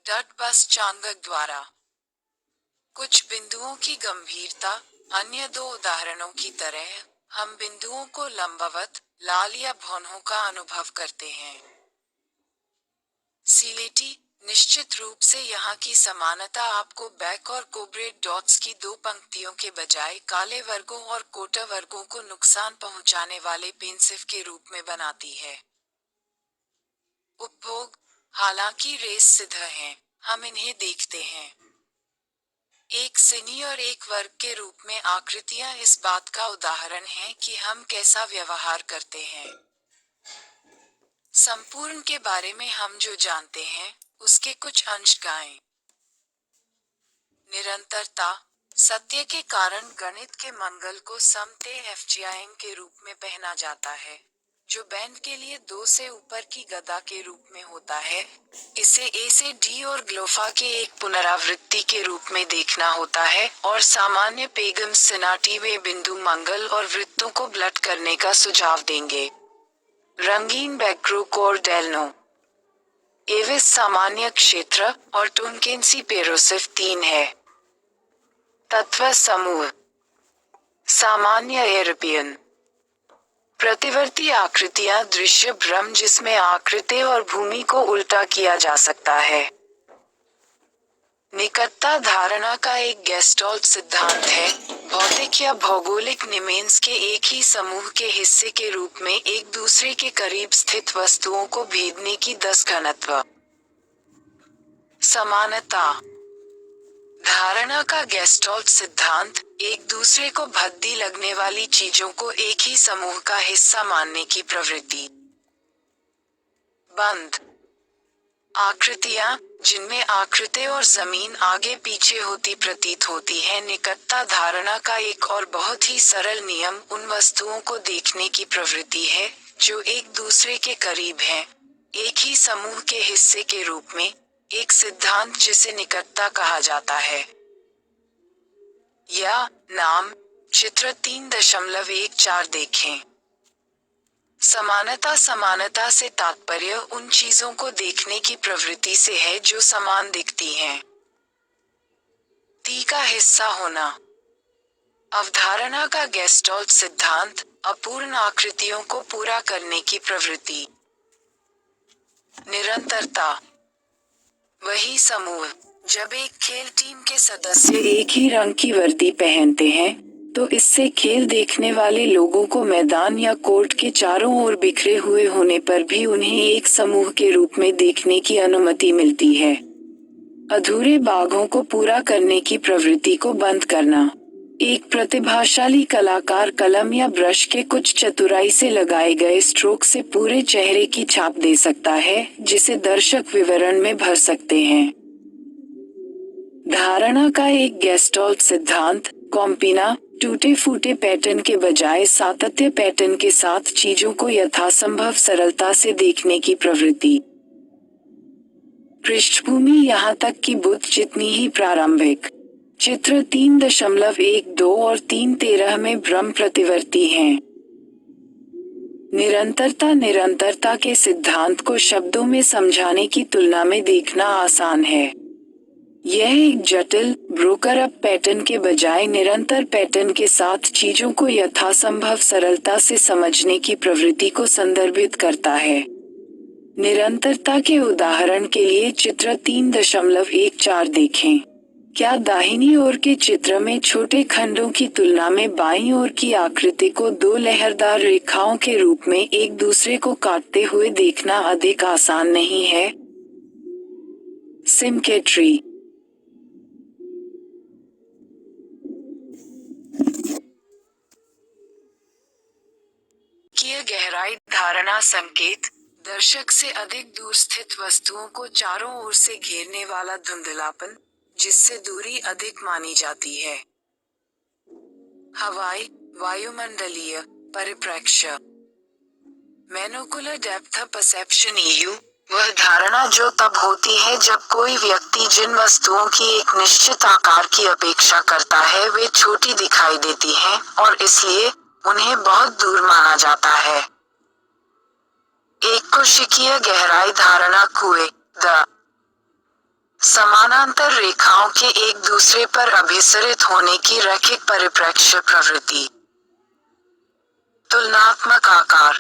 डट बस चांगक द्वारा। कुछ बिंदुओं की गंभीरता, अन्य 2 उदाहरणों की तरह, हम बिंदुओं को लंबवत, लाल या भौनों का अनुभव करते हैं। सिलेटी, निश्चित रूप से यहाँ की समानता आपको बैक और कोब्रेड डॉट्स की 2 पंक्तियों के बजाय काले वर्गों और कोटा वर्गों को नुकसान पहुंचाने वाले पेंसिव के रूप में बनाती है। उपभोग, हालांकि रेस सिद्ध हैं, हम इन्हें देखते हैं। एक सिनी और एक वर्ग के रूप में आकृतियां इस बात का उदाहरण हैं कि हम कैसा व्यवहार करते हैं। संपूर्ण के बारे में हम जो जानते हैं, उसके कुछ अंश गाएं। निरंतरता, सत्य के कारण गणित के मंगल को समते FGIM के रूप में पहना जाता है, जो बैंड के लिए 2 से ऊपर की गदा के रूप में होता है। इसे A से D और ग्लोफा के एक पुनरावृत्ति के रूप में देखना होता है और सामान्य पेगम सिनाटी वे बिंदु मंगल और वृत्तों को ब्लट करने का सुझाव देंगे। रंगीन बैक्रोक और डेल्नो एविस सामान्य क्षेत्र और टुनकेंसी पेरोसिफ 3 है। तत्व समूह। सामान्य यूरोपियन प्रतिवर्ती आकृतियां दृश्य भ्रम जिसमें आकृति और भूमि को उल्टा किया जा सकता है। निकटता धारणा का एक गेस्टॉल्ट सिद्धांत है, भौतिक या भौगोलिक निमेन्स के एक ही समूह के हिस्से के रूप में एक दूसरे के करीब स्थित वस्तुओं को भेदने की 10 घनत्व। समानता धारणा का गेस्टॉल्ट सिद्धांत, एक दूसरे को भद्दी लगने वाली चीजों को एक ही समूह का हिस्सा मानने की प्रवृत्ति। बंद आकृतियां, जिनमें आकृति और जमीन आगे पीछे होती प्रतीत होती है। निकटता धारणा का एक और बहुत ही सरल नियम उन वस्तुओं को देखने की प्रवृत्ति है, जो एक दूसरे के करीब हैं, एक ही समूह के हिस्से के रूप में, एक सिद्धांत जिसे निकटता कहा जाता है। या नाम, चित्र 3.14 देखें। समानता समानता से तात्पर्य उन चीजों को देखने की प्रवृत्ति से है जो समान दिखती हैं। ती का हिस्सा होना। अवधारणा का गेस्टॉल्ट सिद्धांत, अपूर्ण आकृतियों को पूरा करने की प्रवृत्ति। निरंतरता वही समूह। जब एक खेल टीम के सदस्य एक ही रंग की वर्दी पहनते हैं, तो इससे खेल देखने वाले लोगों को मैदान या कोर्ट के चारों ओर बिखरे हुए होने पर भी उन्हें एक समूह के रूप में देखने की अनुमति मिलती है। अधूरे बागों को पूरा करने की प्रवृत्ति को बंद करना। एक प्रतिभाशाली कलाकार कलम या ब्रश के कुछ चतुराई से लगाए गए स्ट्रोक से पूरे चेहरे की छाप दे सकता है, जिसे दर्शक विवरण में भर सकते हैं। धारणा का एक गेस्टॉल्ट सिद्धांत, कॉम्पिना, टूटे फूटे पैटर्न के बजाय सातत्य पैटर्न के साथ चीजों को यथासंभव सरलता से देखने की प्रवृत्ति। पृष्ठभूमि यहाँ तक कि बुद्ध जितनी ही प्रारंभिक। चित्र 3.12 और 3.13 में भ्रम प्रतिवर्ती हैं। निरंतरता निरंतरता के सिद्धांत को शब्दों में समझाने की तुलना में देखना आसान है। यह एक जटिल, ब्रोकर अप पैटर्न के बजाय निरंतर पैटर्न के साथ चीजों को यथासंभव सरलता से समझने की प्रवृत्ति को संदर्भित करता है। निरंतरता के उदाहरण के लिए चित्र 3.14 देखें। क्या दाहिनी ओर के चित्र में छोटे खंडों की तुलना में बाईं ओर की आकृति को दो लहरदार रेखाओं के रूप में एक दूसरे को काटते हुए देखना अधिक आसान नहीं है? सिमेट्री। की गहराई धारणा संकेत दर्शक से अधिक दूर स्थित वस्तुओं को चारों ओर से घेरने वाला धुंधलापन, जिससे दूरी अधिक मानी जाती है। हवाई वायुमंडलीय परिप्रेक्ष्य। मोनोकुलर डेप्थ परसेप्शन ईयू वह धारणा जो तब होती है जब कोई व्यक्ति जिन वस्तुओं की एक निश्चित आकार की अपेक्षा करता है वे छोटी दिखाई देती हैं और इसलिए उन्हें बहुत दूर माना जाता है। एक कोशिकीय गहराई धारणा कुएं द समानांतर रेखाओं के एक दूसरे पर अभिसरित होने की रैखिक परिप्रेक्ष्य प्रवृत्ति। तुलनात्मक आकार।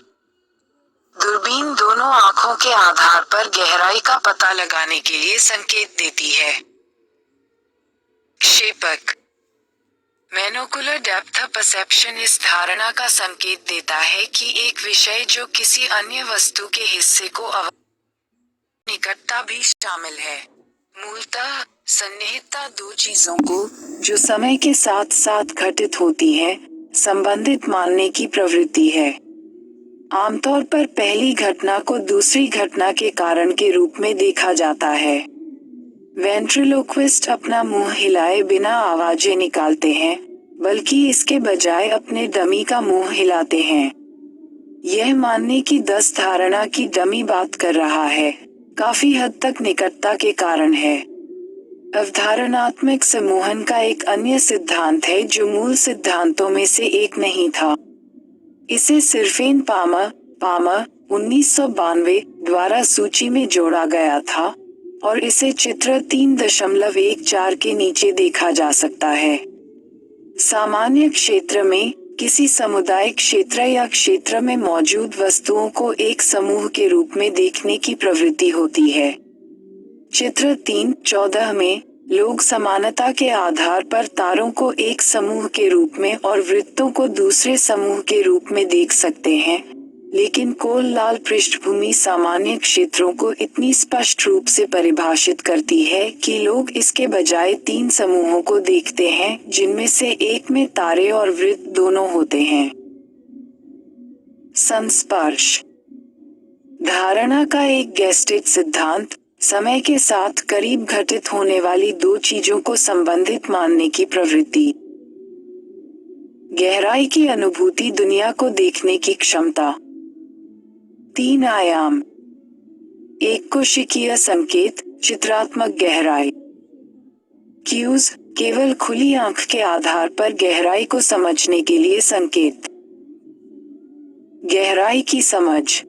दूरबीन दोनों आंखों के आधार पर गहराई का पता लगाने के लिए संकेत देती है। क्षेपक। मोनोकुलर डेप्थ परसेप्शन इस धारणा का संकेत देता है कि एक विषय जो किसी अन्य वस्तु के हिस्से को निकटता भी शामिल है। मूलतः सन्निहितता दो चीजों को, जो समय के साथ साथ घटित होती हैं, संबंधित मानने की प्रवृत्ति है। आमतौर पर पहली घटना को दूसरी घटना के कारण के रूप में देखा जाता है। वेंट्रिलोक्विस्ट अपना मुंह हिलाए बिना आवाजें निकालते हैं, बल्कि इसके बजाय अपने डमी का मुंह हिलाते हैं। यह मानने की 10 धारणा की डमी बात कर रहा है, काफी हद तक निकटता के कारण है। अवधारणात्मक सम्मोहन का एक अन्य सिद्धांत है जो मूल सिद्धांतों में से एक नहीं था। इसे सिर्फेन पामर 1992 द्वारा सूची में जोड़ा गया था और इसे चित्र 3.14 के नीचे देखा जा सकता है। सामान्य क्षेत्र में किसी समुदाय क्षेत्र या क्षेत्र में मौजूद वस्तुओं को एक समूह के रूप में देखने की प्रवृत्ति होती है। चित्र 3.14 में लोग समानता के आधार पर तारों को एक समूह के रूप में और वृत्तों को दूसरे समूह के रूप में देख सकते हैं, लेकिन कोल लाल पृष्ठभूमि सामान्य क्षेत्रों को इतनी स्पष्ट रूप से परिभाषित करती है कि लोग इसके बजाय 3 समूहों को देखते हैं जिनमें से एक में तारे और वृत्त दोनों होते हैं। संस्पर्श धारणा का एक गेस्टेड सिद्धांत, समय के साथ करीब घटित होने वाली दो चीजों को संबंधित मानने की प्रवृत्ति। गहराई की अनुभूति दुनिया को देखने की क्षमता। 3 आयाम। एक कोशिकीय संकेत, चित्रात्मक गहराई। क्यूज, केवल खुली आंख के आधार पर गहराई को समझने के लिए संकेत। गहराई की समझ।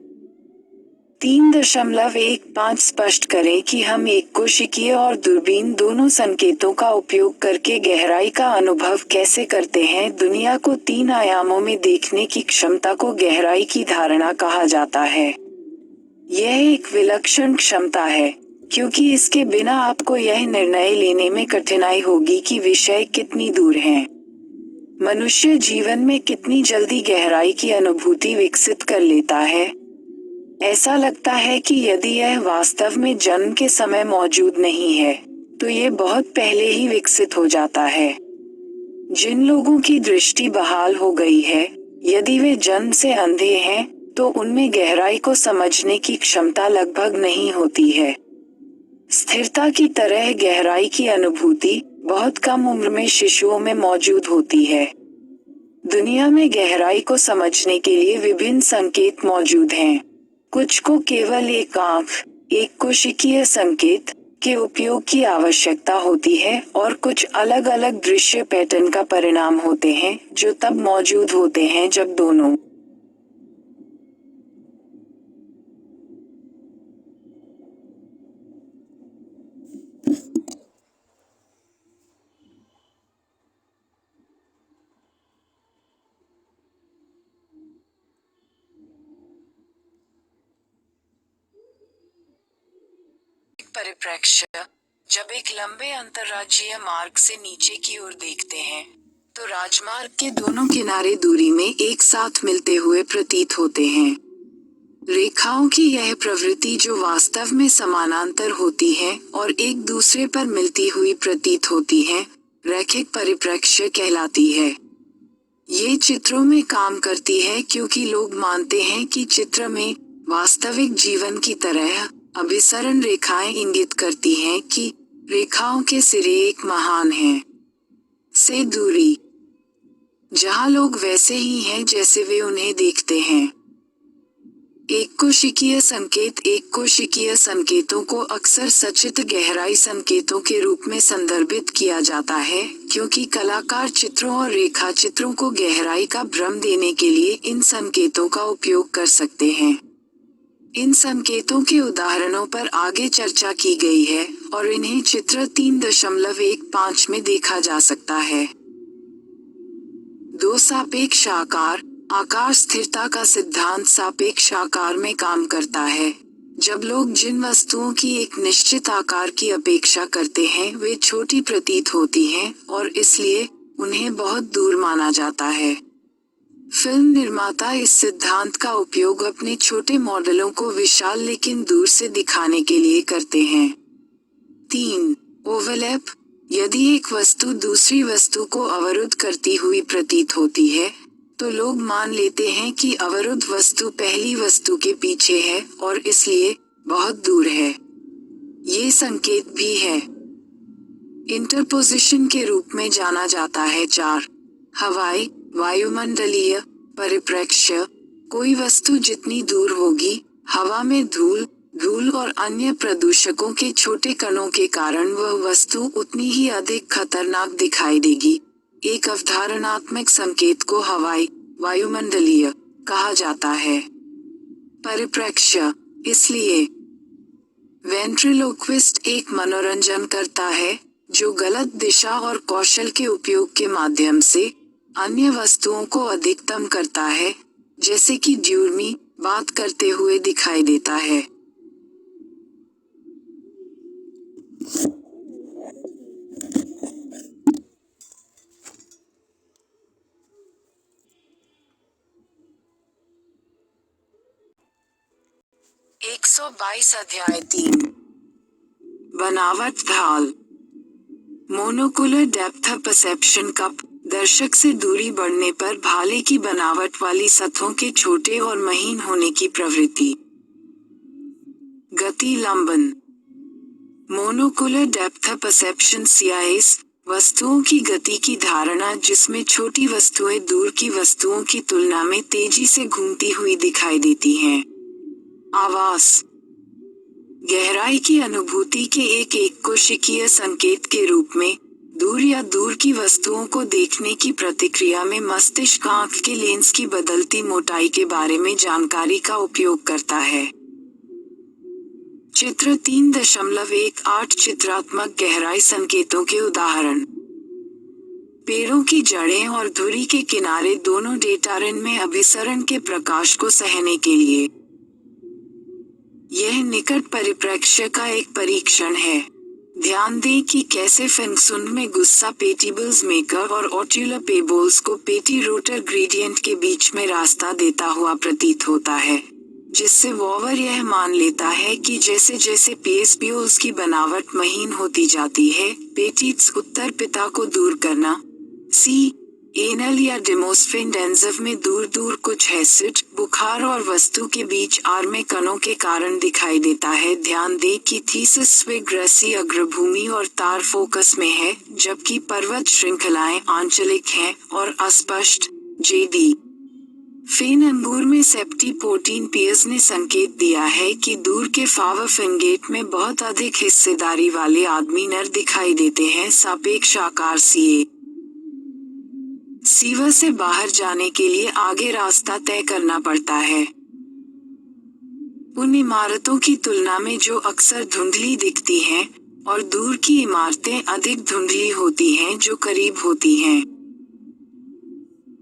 3.15 स्पष्ट करें कि हम एक कोशिकीय और दूरबीन दोनों संकेतों का उपयोग करके गहराई का अनुभव कैसे करते हैं। दुनिया को 3 आयामों में देखने की क्षमता को गहराई की धारणा कहा जाता है। यह एक विलक्षण क्षमता है, क्योंकि इसके बिना आपको यह निर्णय लेने में कठिनाई होगी कि विषय कितनी दूर हैं। मनुष्य जीवन में कितनी जल्दी गहराई की अनुभूति विकसित कर लेता है। ऐसा लगता है कि यदि यह वास्तव में जन्म के समय मौजूद नहीं है, तो ये बहुत पहले ही विकसित हो जाता है। जिन लोगों की दृष्टि बहाल हो गई है, यदि वे जन्म से अंधे हैं, तो उनमें गहराई को समझने की क्षमता लगभग नहीं होती है। स्थिरता की तरह गहराई की अनुभूति बहुत कम उम्र में शिशुओं में मौजूद होती है। दुनिया में गहराई को समझने के लिए विभिन्न संकेत मौजूद हैं। कुछ को केवल एक आंख, एक कोशिकीय संकेत के उपयोग की आवश्यकता होती है और कुछ अलग अलग दृश्य पैटर्न का परिणाम होते हैं जो तब मौजूद होते हैं जब दोनों परिप्रेक्ष्य जब एक लंबे अंतर्राज्यीय मार्ग से नीचे की ओर देखते हैं, तो राजमार्ग के दोनों किनारे दूरी में एक साथ मिलते हुए प्रतीत होते हैं। रेखाओं की यह प्रवृत्ति जो वास्तव में समानांतर होती है और एक दूसरे पर मिलती हुई प्रतीत होती है, रैखिक परिप्रेक्ष्य कहलाती है। ये चित्रों में काम करती है क्योंकि लोग मानते हैं कि चित्र में वास्तविक जीवन की तरह अभिसरण रेखाएं इंगित करती हैं कि रेखाओं के सिरे एक महान है से दूरी, जहां लोग वैसे ही हैं जैसे वे उन्हें देखते हैं। एक कोशिकीय संकेतों को अक्सर सचित्र गहराई संकेतों के रूप में संदर्भित किया जाता है, क्योंकि कलाकार चित्रों और रेखा चित्रों को गहराई का भ्रम देने के लिए इन संकेतों का उपयोग कर सकते हैं। इन संकेतों के उदाहरणों पर आगे चर्चा की गई है और इन्हें चित्र 3.15 में देखा जा सकता है। 2 सापेक्ष आकार स्थिरता का सिद्धांत सापेक्ष आकार में काम करता है। जब लोग जिन वस्तुओं की एक निश्चित आकार की अपेक्षा करते हैं वे छोटी प्रतीत होती हैं और इसलिए उन्हें बहुत दूर माना जाता है। फिल्म निर्माता इस सिद्धांत का उपयोग अपने छोटे मॉडलों को विशाल लेकिन दूर से दिखाने के लिए करते हैं। 3. ओवरलैप। यदि एक वस्तु दूसरी वस्तु को अवरुद्ध करती हुई प्रतीत होती है, तो लोग मान लेते हैं कि अवरुद्ध वस्तु पहली वस्तु के पीछे है और इसलिए बहुत दूर है। ये संकेत भी है। इंटरपोजिशन के रूप में जाना जाता है। 4. हवाई वायुमंडलीय परिप्रेक्ष्य। कोई वस्तु जितनी दूर होगी, हवा में धूल और अन्य प्रदूषकों के छोटे कणों के कारण वह वस्तु उतनी ही अधिक खतरनाक दिखाई देगी। एक अवधारणात्मक संकेत को हवाई वायुमंडलीय कहा जाता है। परिप्रेक्ष्य। इसलिए वेंट्रिलोक्विस्ट एक मनोरंजन करता है जो गलत दिशा और कौशल के उपयोग के माध्यम से अन्य वस्तुओं को अधिकतम करता है, जैसे कि ड्यूरमी बात करते हुए दिखाई देता है। अध्याय 3। बनावट ढाल। Monocular depth perception cup. दर्शक से दूरी बढ़ने पर भाले की बनावट वाली सतहों के छोटे और महीन होने की प्रवृत्ति। गति लंबन। मोनोकुलर डेप्थ परसेप्शन CIS वस्तुओं की गति की धारणा जिसमें छोटी वस्तुएं दूर की वस्तुओं की तुलना में तेजी से घूमती हुई दिखाई देती हैं। आवास। गहराई की अनुभूति के एक कोशिकीय संकेत के रूप में दूर की वस्तुओं को देखने की प्रक्रिया में मस्तिष्क आंख के लेंस की बदलती मोटाई के बारे में जानकारी का उपयोग करता है। चित्र 3.18 चित्रात्मक गहराई संकेतों के उदाहरण। पेड़ों की जड़ें और धुरी के किनारे दोनों डेटारन में अभिसरण के प्रकाश को सहने के लिए। यह निकट परिप्रेक्ष्य का एक परीक्षण है। ध्यान दें कि कैसे फिंक्सुन में गुस्सा पेटिबल्स मेकर और ओट्यूलर पेबोल्स को पेटी रोटर ग्रेडियंट के बीच में रास्ता देता हुआ प्रतीत होता है, जिससे वॉवर यह मान लेता है कि जैसे जैसे पेस्पियोल्स की बनावट महीन होती जाती है, पेटिट्स उत्तर पिता को दूर करना। एनल या डेमोस्फेन एंजव में दूर कुछ एसिड, बुखार और वस्तु के बीच आर में कणों के कारण दिखाई देता है। ध्यान दें कि थीसिस स्विग्रेसी अग्रभूमि और तार फोकस में है, जबकि पर्वत श्रृंखलाएं आंचलिक हैं और अस्पष्ट। JD फेन अंगूर में सेप्टिपोटीन पियर्स ने संकेत दिया है कि दूर के फावर फिंगेट में बहुत अधिक हिस्सेदारी वाले आदमी नर दिखाई देते हैं। सापेक्ष आकार सीवर से बाहर जाने के लिए आगे रास्ता तय करना पड़ता है। उन इमारतों की तुलना में जो अक्सर धुंधली दिखती हैं, और दूर की इमारतें अधिक धुंधली होती हैं जो करीब होती हैं।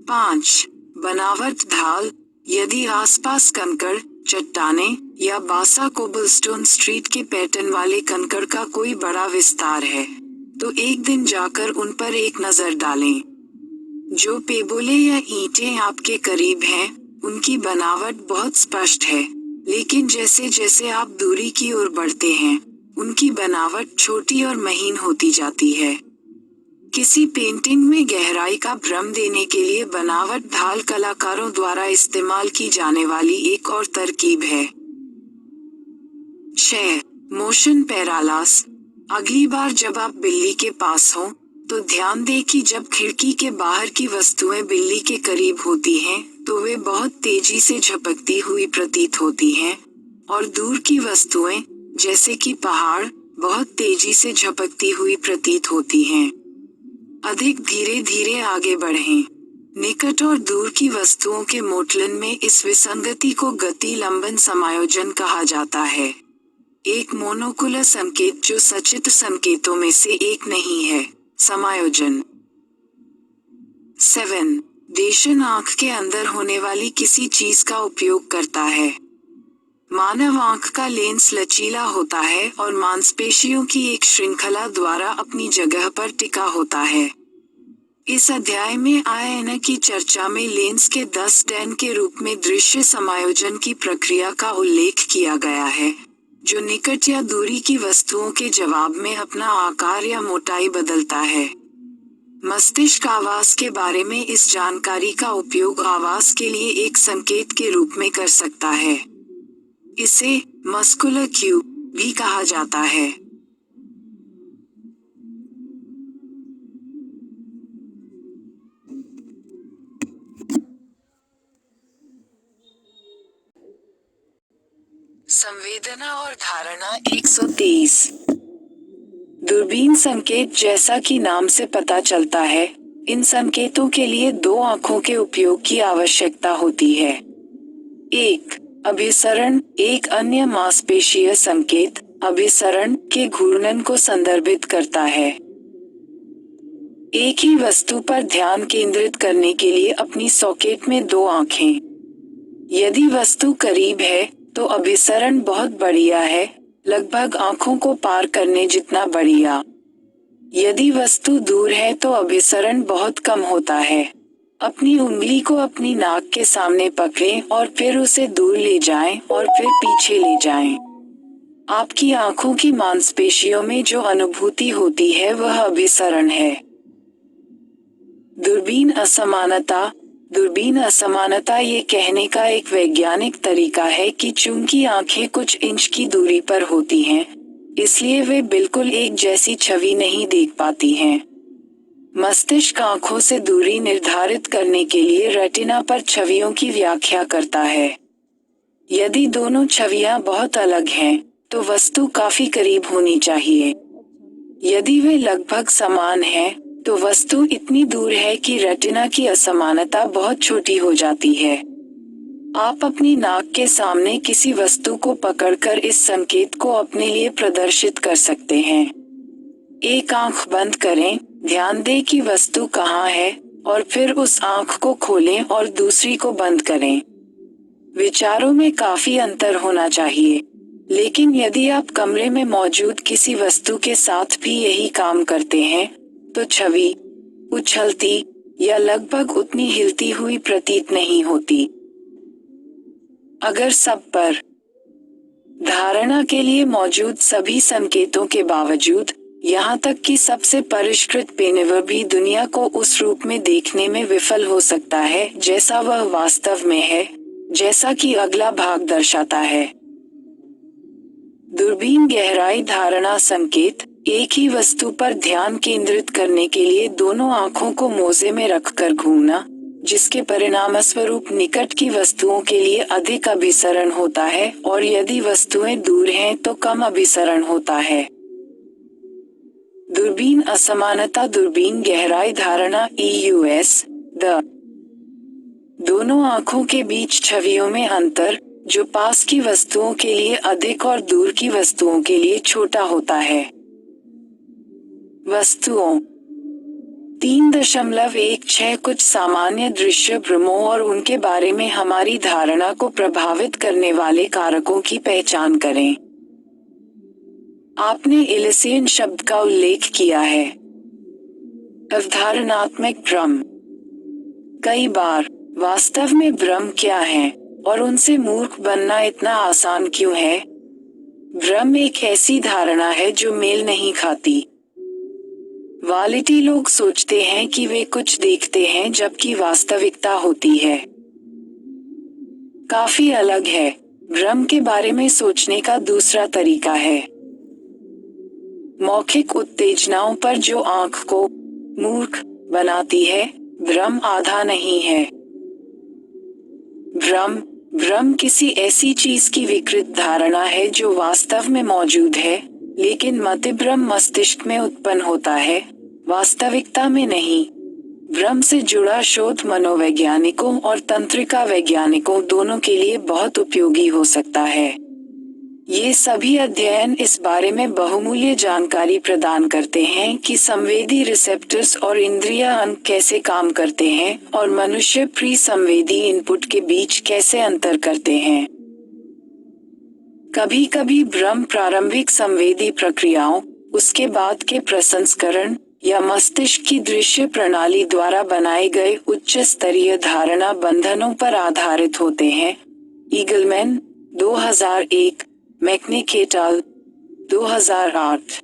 5. बनावट ढाल। यदि आसपास कंकड़, चट्टानें या बासा कोबलस्टोन स्ट्रीट के पैटर्न वाले कंकड़ का कोई बड़ा विस्तार है, तो एक दिन जाकर उन पर एक नजर डालें। जो पेबोले या ईंटें आपके करीब हैं, उनकी बनावट बहुत स्पष्ट है, लेकिन जैसे जैसे आप दूरी की ओर बढ़ते हैं, उनकी बनावट छोटी और महीन होती जाती है। किसी पेंटिंग में गहराई का भ्रम देने के लिए बनावट ढाल कलाकारों द्वारा इस्तेमाल की जाने वाली एक और तरकीब है। 6. मोशन पैरालास। अगली बार जब आप बिल्ली के पास हो, तो ध्यान दें कि जब खिड़की के बाहर की वस्तुएं बिल्ली के करीब होती हैं, तो वे बहुत तेजी से झपकती हुई प्रतीत होती हैं, और दूर की वस्तुएं, जैसे कि पहाड़, बहुत तेजी से झपकती हुई प्रतीत होती हैं। अधिक धीरे धीरे आगे बढ़ें। निकट और दूर की वस्तुओं के मोटलन में इस विसंगति को गति लंबन समायोजन कहा जाता है, एक मोनोकुलर संकेत जो सचित्र संकेतों में से एक नहीं है। समायोजन। 7. देशन आंख के अंदर होने वाली किसी चीज का उपयोग करता है। मानव आंख का लेंस लचीला होता है और मांसपेशियों की एक श्रृंखला द्वारा अपनी जगह पर टिका होता है। इस अध्याय में आयन की चर्चा में लेंस के 10 डैन के रूप में दृश्य समायोजन की प्रक्रिया का उल्लेख किया गया है, जो निकट या दूरी की वस्तुओं के जवाब में अपना आकार या मोटाई बदलता है। मस्तिष्क आवाज के बारे में इस जानकारी का उपयोग आवाज के लिए एक संकेत के रूप में कर सकता है। इसे मस्कुलर क्यू भी कहा जाता है। संवेदना और धारणा 123। दूरबीन संकेत, जैसा कि नाम से पता चलता है, इन संकेतों के लिए दो आंखों के उपयोग की आवश्यकता होती है। 1. अभिसरण। एक अन्य मांसपेशीय संकेत, अभिसरण, के घूर्णन को संदर्भित करता है। एक ही वस्तु पर ध्यान केंद्रित करने के लिए अपनी सॉकेट में दो आंखें। यदि वस्तु करीब है, तो अभिसरण बहुत बढ़िया है, लगभग आंखों को पार करने जितना बढ़िया। यदि वस्तु दूर है तो अभिसरण बहुत कम होता है। अपनी उंगली को अपनी नाक के सामने पकड़ें और फिर उसे दूर ले जाएं और फिर पीछे ले जाएं। आपकी आंखों की मांसपेशियों में जो अनुभूति होती है वह अभिसरण है। दूरबीन असमानता। दूरबीन असमानता ये कहने का एक वैज्ञानिक तरीका है कि चूंकि आंखें कुछ इंच की दूरी पर होती हैं, इसलिए वे बिल्कुल एक जैसी छवि नहीं देख पाती हैं। मस्तिष्क आंखों से दूरी निर्धारित करने के लिए रेटिना पर छवियों की व्याख्या करता है। यदि दोनों छवियां बहुत अलग हैं, तो वस्तु काफी करीब होनी चाहिए। यदि वे लगभग समान हैं, तो वस्तु इतनी दूर है कि रेटिना की असमानता बहुत छोटी हो जाती है। आप अपनी नाक के सामने किसी वस्तु को पकड़कर इस संकेत को अपने लिए प्रदर्शित कर सकते हैं। एक आंख बंद करें, ध्यान दें कि वस्तु कहाँ है, और फिर उस आंख को खोलें और दूसरी को बंद करें। विचारों में काफी अंतर होना चाहिए, लेकिन यदि आप कमरे में मौजूद किसी वस्तु के साथ भी यही काम करते हैं, तो छवि उछलती या लगभग उतनी हिलती हुई प्रतीत नहीं होती। अगर सब पर धारणा के लिए मौजूद सभी संकेतों के बावजूद, यहाँ तक कि सबसे परिष्कृत पेनेवर भी दुनिया को उस रूप में देखने में विफल हो सकता है जैसा वह वास्तव में है, जैसा कि अगला भाग दर्शाता है। दूरबीन गहराई धारणा संकेत। एक ही वस्तु पर ध्यान केंद्रित करने के लिए दोनों आंखों को मोजे में रखकर घूमना, जिसके परिणामस्वरूप निकट की वस्तुओं के लिए अधिक अभिसरण होता है और यदि वस्तुएं दूर हैं तो कम अभिसरण होता है। दूरबीन असमानता। दूरबीन गहराई धारणा EUS। दोनों आंखों के बीच छवियों में अंतर, जो पास की वस्तुओं के लिए अधिक और दूर की वस्तुओं के लिए छोटा होता है। वस्तुओं 3.16 कुछ सामान्य दृश्य भ्रमों और उनके बारे में हमारी धारणा को प्रभावित करने वाले कारकों की पहचान करें। आपने इलिसियन शब्द का उल्लेख किया है। अवधारणात्मक भ्रम। कई बार, वास्तव में भ्रम क्या है, और उनसे मूर्ख बनना इतना आसान क्यों है? भ्रम एक ऐसी धारणा है जो मेल नहीं खाती। वालिटी लोग सोचते हैं कि वे कुछ देखते हैं जबकि वास्तविकता होती है काफी अलग है। भ्रम के बारे में सोचने का दूसरा तरीका है मौखिक उत्तेजनाओं पर जो आंख को मूर्ख बनाती है। भ्रम आधा नहीं है। भ्रम किसी ऐसी चीज की विकृत धारणा है जो वास्तव में मौजूद है, लेकिन मतिभ्रम मस्तिष्क में उत्पन्न होता है, वास्तविकता में नहीं। भ्रम से जुड़ा शोध मनोवैज्ञानिकों और तंत्रिका वैज्ञानिकों दोनों के लिए बहुत उपयोगी हो सकता है। ये सभी अध्ययन इस बारे में बहुमूल्य जानकारी प्रदान करते हैं कि संवेदी रिसेप्टर्स और इंद्रिय अंग कैसे काम करते हैं और मनुष्य प्री संवेदी इनपुट के बीच कैसे अंतर करते हैं। कभी कभी भ्रम प्रारंभिक संवेदी प्रक्रियाओं, उसके बाद के प्रसंस्करण या मस्तिष्क की दृश्य प्रणाली द्वारा बनाए गए उच्च स्तरीय धारणा बंधनों पर आधारित होते हैं। ईगलमैन 2001, मैकनिक एट अल. 2008।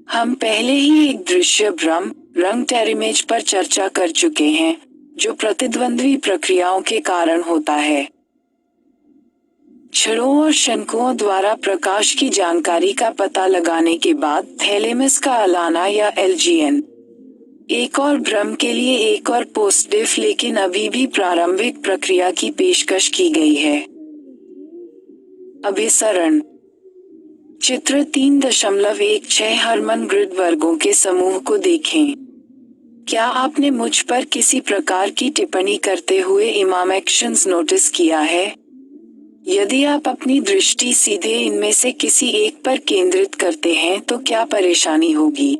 हम पहले ही एक दृश्य भ्रम रंग टेरिमेज पर चर्चा कर चुके हैं, जो प्रतिद्वंद्वी प्रक्रियाओं के कारण होता है। छड़ों और शंकुओं द्वारा प्रकाश की जानकारी का पता लगाने के बाद थैलेमस का अलाना या एलजीएन। एक और भ्रम के लिए एक और पोस्टडिफ, लेकिन अभी भी प्रारंभिक प्रक्रिया की पेशकश की गई है। अभिसरण। चित्र 3.16 हरमन ग्रिड वर्गों के समूह को देखें। क्या आपने मुझ पर किसी प्रकार की टिप्पणी करते हुए इमामेक्शंस नोटिस किया है? यदि आप अपनी दृष्टि सीधे इनमें से किसी एक पर केंद्रित करते हैं तो क्या परेशानी होगी?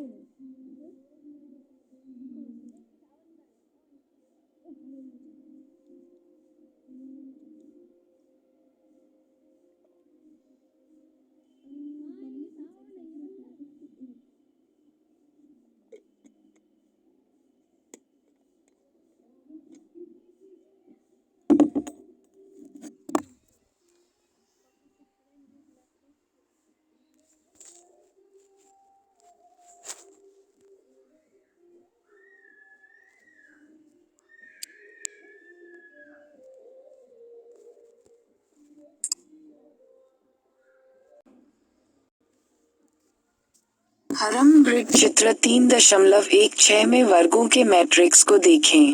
हरम ग्रिड चित्र 3.16 में वर्गों के मैट्रिक्स को देखें।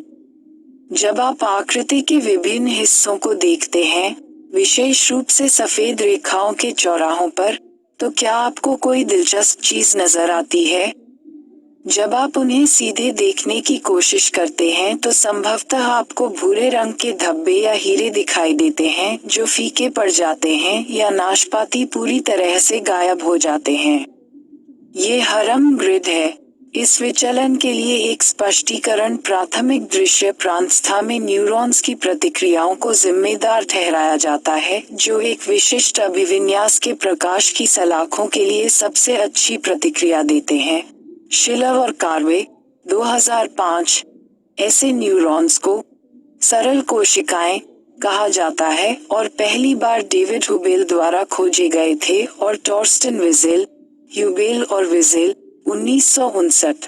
जब आप आकृति के विभिन्न हिस्सों को देखते हैं, विशेष रूप से सफेद रेखाओं के चौराहों पर, तो क्या आपको कोई दिलचस्प चीज नजर आती है? जब आप उन्हें सीधे देखने की कोशिश करते हैं तो संभवतः आपको भूरे रंग के धब्बे या हीरे दिखाई देते हैं जो फीके पड़ जाते हैं या नाशपाती पूरी तरह से गायब हो जाते हैं। ये हरम ग्रिड है। इस विचलन के लिए एक स्पष्टीकरण प्राथमिक दृश्य प्रांतस्था में न्यूरॉन्स की प्रतिक्रियाओं को जिम्मेदार ठहराया जाता है, जो एक विशिष्ट अभिविन्यास के प्रकाश की सलाखों के लिए सबसे अच्छी प्रतिक्रिया देते हैं। शिलर और कार्वे 2005। ऐसे न्यूरॉन्स को सरल कोशिकाएं कहा जाता है और पहली बार डेविड हुबेल द्वारा खोजे गए थे और टॉर्स्टन विज़ेल, ह्यूबेल और विज़ेल 1959।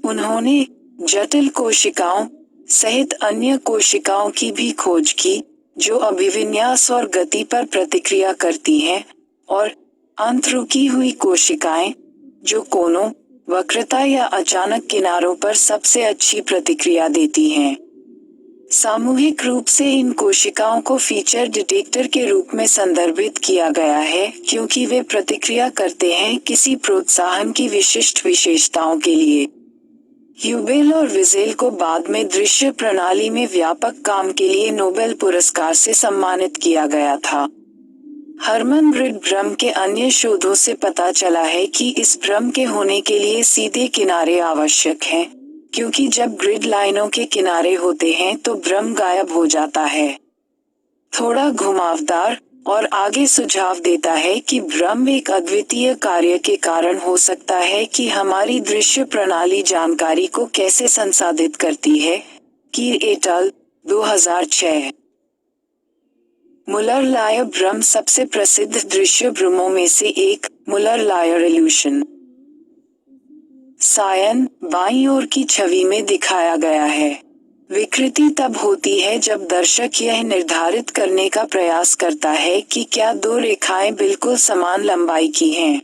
उन्होंने जटिल कोशिकाओं सहित अन्य कोशिकाओं की भी खोज की जो अभिविन्यास और गति पर प्रतिक्रिया करती हैं, और अंतरुकी हुई कोशिकाएं जो कोनों, वक्रता या अचानक किनारों पर सबसे अच्छी प्रतिक्रिया देती हैं। सामूहिक रूप से इन कोशिकाओं को फीचर डिटेक्टर के रूप में संदर्भित किया गया है क्योंकि वे प्रतिक्रिया करते हैं किसी प्रोत्साहन की विशिष्ट विशेषताओं के लिए। ह्यूबेल और विज़ेल को बाद में दृश्य प्रणाली में व्यापक काम के लिए नोबेल पुरस्कार से सम्मानित किया गया था। हरमन ग्रिड भ्रम के अन्य शोधों से पता चला है कि इस भ्रम के होने के लिए सीधे किनारे आवश्यक हैं, क्योंकि जब ग्रिड लाइनों के किनारे होते हैं तो भ्रम गायब हो जाता है। थोड़ा घुमावदार और आगे सुझाव देता है कि भ्रम एक अद्वितीय कार्य के कारण हो सकता है कि हमारी दृश्य प्रणाली जानकारी को कैसे संसाधित करती है। कीर एट अल, 2006। मुलर-लायर भ्रम सबसे प्रसिद्ध दृश्य भ्रमों में से एक, मुलर-लायर इल्यूशन। सायन, बाईं ओर की छवि में दिखाया गया है। विकृति तब होती है जब दर्शक यह निर्धारित करने का प्रयास करता है कि क्या दो रेखाएं बिल्कुल समान लंबाई की हैं।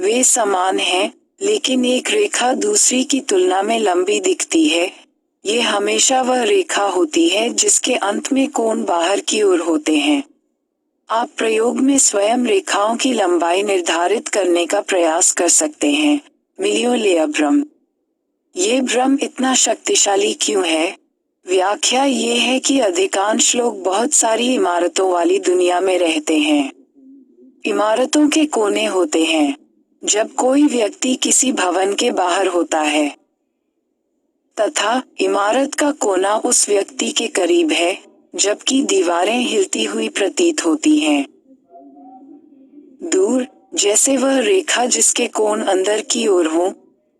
वे समान हैं, लेकिन एक रेखा दूसरी की तुलना में लंबी दिखती है। ये हमेशा वह रेखा होती है जिसके अंत में कोण बाहर की ओर होते हैं। आप प्रयोग में स्वयं रेखाओं की लंबाई निर्धारित करने का प्रयास कर सकते हैं। मिलियो-लेयर भ्रम। ये भ्रम इतना शक्तिशाली क्यों है? व्याख्या ये है कि अधिकांश लोग बहुत सारी इमारतों वाली दुनिया में रहते हैं। इमारतों के कोने होते हैं। जब कोई व्यक्ति किसी भवन के बाहर होता है, तथा इमारत का कोना उस व्यक्ति के करीब है, जबकि दीवारें हिलती हुई प्रतीत होती हैं। दूर, जैसे वह रेखा जिसके कोण अंदर की ओर हो।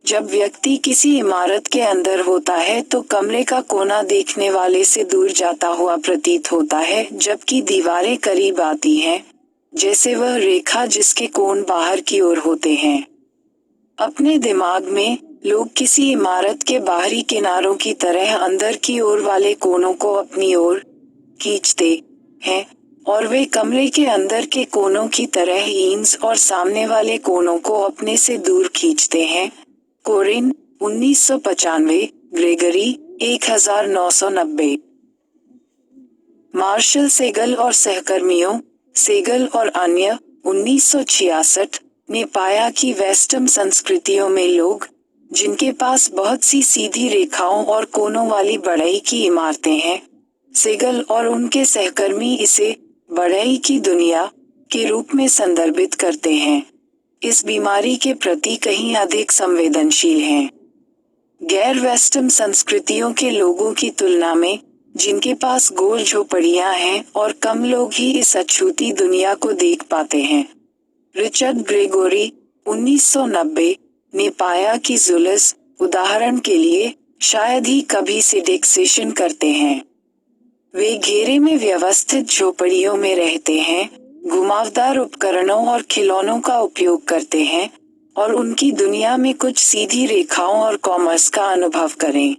जब व्यक्ति किसी इमारत के अंदर होता है तो कमरे का कोना देखने वाले से दूर जाता हुआ प्रतीत होता है, जबकि दीवारें करीब आती हैं, जैसे वह रेखा जिसके कोण बाहर की ओर होते हैं। अपने दिमाग में, लोग किसी इमारत के बाहरी किनारों की तरह अंदर की ओर वाले कोनों को अपनी ओर खींचते हैं, और वे कमरे के अंदर के कोनों की तरह ईंस और सामने वाले कोनों को अपने से दूर खींचते हैं। कोरिन, 1995, ग्रेगरी, 1990। मार्शल सेगल और सहकर्मियों, सेगल और अन्य, 1966, ने पाया कि वेस्टर्न संस्कृतियों में लोग, जिनके पास बहुत सी सीधी रेखाओं और कोनों वाली बढ़ई की इमारतें हैं, सेगल और उनके सहकर्मी इसे बढ़ई की दुनिया के रूप में संदर्भित करते हैं, इस बीमारी के प्रति कहीं अधिक संवेदनशील हैं। गैर वेस्टर्न संस्कृतियों के लोगों की तुलना में, जिनके पास गोल झोपड़ियां हैं और कम लोग ही इस अछूती दुनिया को देख पाते हैं। रिचर्ड ग्रेगोरी, 1990, ने पाया कि जुलस, उदाहरण के लिए, शायद ही कभी सिंडेक्सेशन करते हैं। वे घेरे में व्यवस्थित झोपड़ियों में रहते हैं, घुमावदार उपकरणों और खिलौनों का उपयोग करते हैं, और उनकी दुनिया में कुछ सीधी रेखाओं और कॉमर्स का अनुभव करें।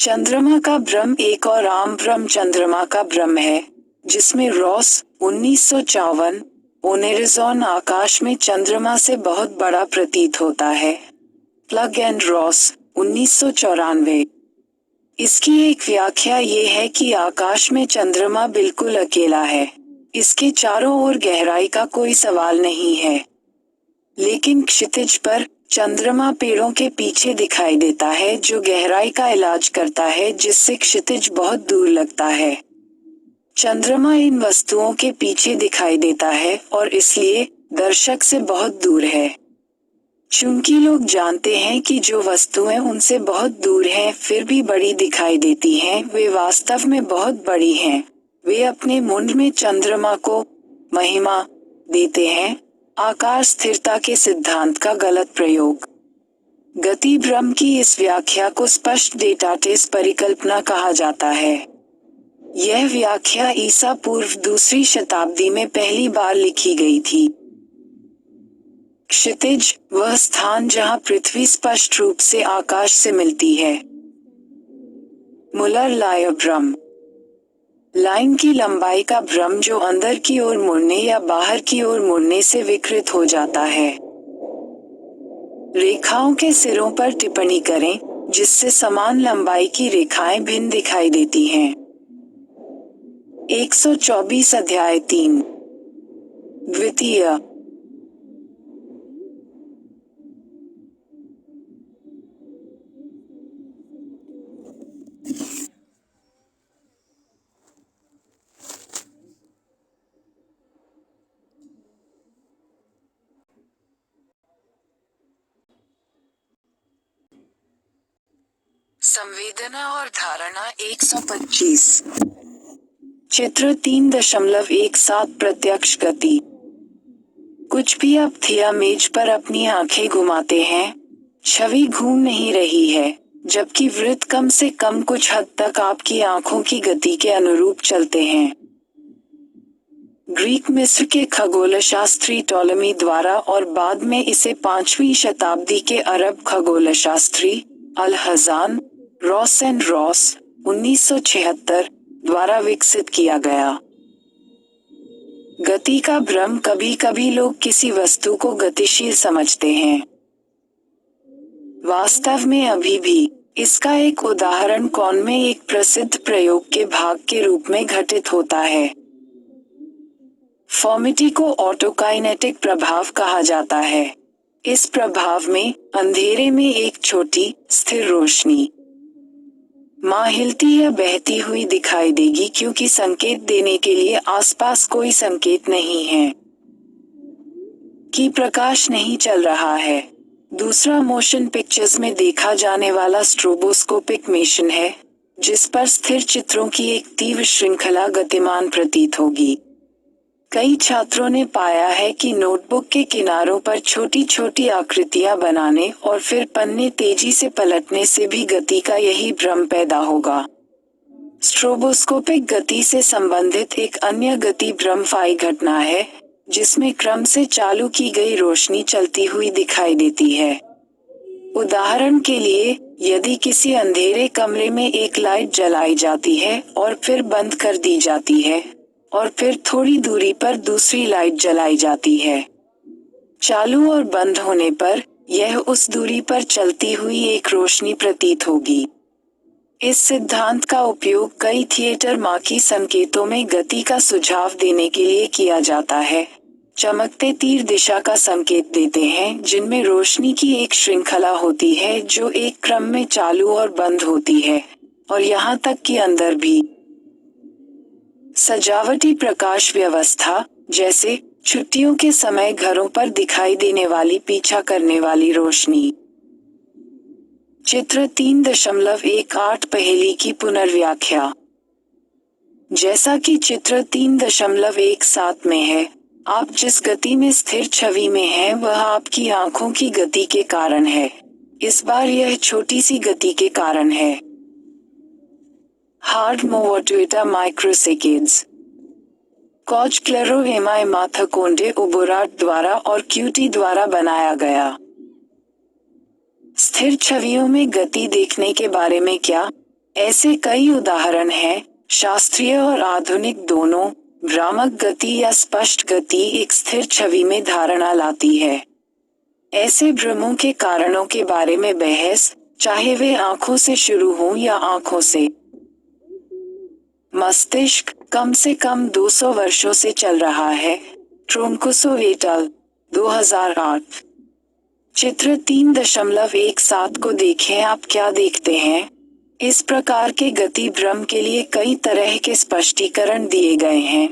चंद्रमा का भ्रम एक और आम भ्रम चंद्रमा का भ्रम है, जिसमें रॉस, 1954, ओनेरिज़ॉन आकाश में चंद्रमा से बहुत बड़ा प्रतीत होता है। Plug and Ross, 1994। इसकी एक व्याख्या ये है कि आकाश में चंद्रमा बिल्कुल अकेला है। इसके चारों ओर गहराई का कोई सवाल नहीं है। लेकिन क्षितिज पर, चंद्रमा पेड़ों के पीछे दिखाई देता है जो गहराई का इलाज करता है जिससे क्षितिज बहुत दूर लगता है। चंद्रमा इन वस्तुओं के पीछे दिखाई देता है और इसलिए, दर्शक से बहुत दूर है। चूंकि लोग जानते हैं कि जो वस्तुएं उनसे बहुत दूर हैं फिर भी बड़ी दिखाई देती हैं, वे वास्तव में बहुत बड़ी हैं। वे अपने मुंड में चंद्रमा को महिमा देते हैं, आकार स्थिरता के सिद्धांत का गलत प्रयोग। गति भ्रम की इस व्याख्या को स्पष्ट डेटाटेस परिकल्पना कहा जाता है। यह व्याख्या ईसा पूर्व दूसरी शताब्दी में पहली बार लिखी गई थी। क्षितिज, वह स्थान जहां पृथ्वी स्पष्ट रूप से आकाश से मिलती है। मुलर-लायर भ्रम। लाइन की लंबाई का भ्रम जो अंदर की ओर मुड़ने या बाहर की ओर मुड़ने से विकृत हो जाता है। रेखाओं के सिरों पर टिप्पणी करें, जिससे समान लंबाई की रेखाएं भिन्न दिखाई देती हैं। 124 अध्याय 3। द्वितीय। संवेदना और धारणा 125। चित्र 3.17 प्रत्यक्ष गति। कुछ भी अब थिया मेज पर अपनी आंखें घुमाते हैं, छवि घूम नहीं रही है, जबकि वृत्त कम से कम कुछ हद तक आपकी आंखों की गति के अनुरूप चलते हैं। ग्रीक मिस्र के खगोलशास्त्री टॉलेमी द्वारा और बाद में इसे 5वीं शताब्दी के अरब खगोलशास्त्री अल-हज़ान रॉस एंड रॉस 1976 द्वारा विकसित किया गया। गति का भ्रम। कभी कभी लोग किसी वस्तु को गतिशील समझते हैं। वास्तव में अभी भी इसका एक उदाहरण कौन में एक प्रसिद्ध प्रयोग के भाग के रूप में घटित होता है। फॉर्मिटी को ऑटोकाइनेटिक प्रभाव कहा जाता है। इस प्रभाव में अंधेरे में एक छोटी स्थिर रोशनी मां हिलती या बहती हुई दिखाई देगी क्योंकि संकेत देने के लिए आसपास कोई संकेत नहीं है कि प्रकाश नहीं चल रहा है। दूसरा मोशन पिक्चर्स में देखा जाने वाला स्ट्रोबोस्कोपिक मिशन है, जिस पर स्थिर चित्रों की एक तीव्र श्रृंखला गतिमान प्रतीत होगी। कई छात्रों ने पाया है कि नोटबुक के किनारों पर छोटी छोटी आकृतियां बनाने और फिर पन्ने तेजी से पलटने से भी गति का यही भ्रम पैदा होगा। स्ट्रोबोस्कोपिक गति से संबंधित एक अन्य गति भ्रम फाई घटना है, जिसमें क्रम से चालू की गई रोशनी चलती हुई दिखाई देती है। उदाहरण के लिए, यदि किसी अंधेरे कमरे में एक लाइट जलाई जाती है और फिर बंद कर दी जाती है, और फिर थोड़ी दूरी पर दूसरी लाइट जलाई जाती है। चालू और बंद होने पर यह उस दूरी पर चलती हुई एक रोशनी प्रतीत होगी। इस सिद्धांत का उपयोग कई थिएटर मार्की संकेतों में गति का सुझाव देने के लिए किया जाता है। चमकते तीर दिशा का संकेत देते हैं, जिनमें रोशनी की एक श्रृंखला होती है जो एक क्रम में चालू और बंद होती है, और यहाँ तक कि अंदर भी। सजावटी प्रकाश व्यवस्था, जैसे छुट्टियों के समय घरों पर दिखाई देने वाली पीछा करने वाली रोशनी। चित्र 3.18 पहेली की पुनर्व्याख्या। जैसा कि चित्र 3.17 में है, आप जिस गति में स्थिर छवि में हैं वह आपकी आंखों की गति के कारण है। इस बार यह छोटी सी गति के कारण है। हार्ड मोवोटुएटा माइक्रोसेकेंड्स। कॉज क्लेरो एमाई माथाकोंडे उबोराट द्वारा और क्यूटी द्वारा बनाया गया। स्थिर छवियों में गति देखने के बारे में क्या? ऐसे कई उदाहरण हैं, शास्त्रीय और आधुनिक दोनों। भ्रामक गति या स्पष्ट गति एक स्थिर छवि में धारणा लाती है। ऐसे भ्रमों के कारणों के बारे में बहस, चाहे वे आंखों से शुरू हों या आंखों से। मस्तिष्क कम से कम 200 वर्षों से चल रहा है। ट्रोंकोसो एट अल. 2008। चित्र 3.17 को देखें। आप क्या देखते हैं? इस प्रकार के गति भ्रम के लिए कई तरह के स्पष्टीकरण दिए गए हैं,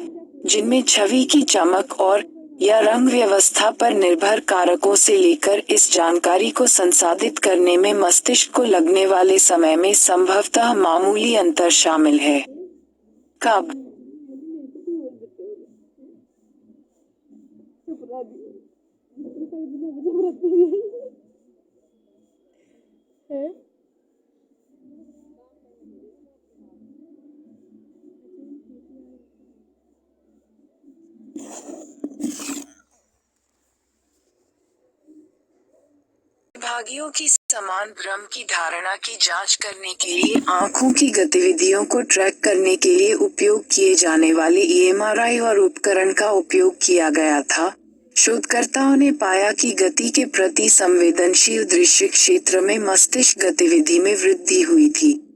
जिनमें छवि की चमक और या रंग व्यवस्था पर निर्भर कारकों से लेकर इस जानकारी को संसाधित करने में मस्तिष्क को लगने वाले समय में संभवतः मामूली अंतर शामिल है। कब? भागियों की समान भ्रम की धारणा की जांच करने के लिए आंखों की गतिविधियों को ट्रैक करने के लिए उपयोग किए जाने वाले EMRI और उपकरण का उपयोग किया गया था। शोधकर्ताओं ने पाया कि गति के प्रति संवेदनशील दृश्य क्षेत्र में मस्तिष्क गतिविधि में वृद्धि हुई थी।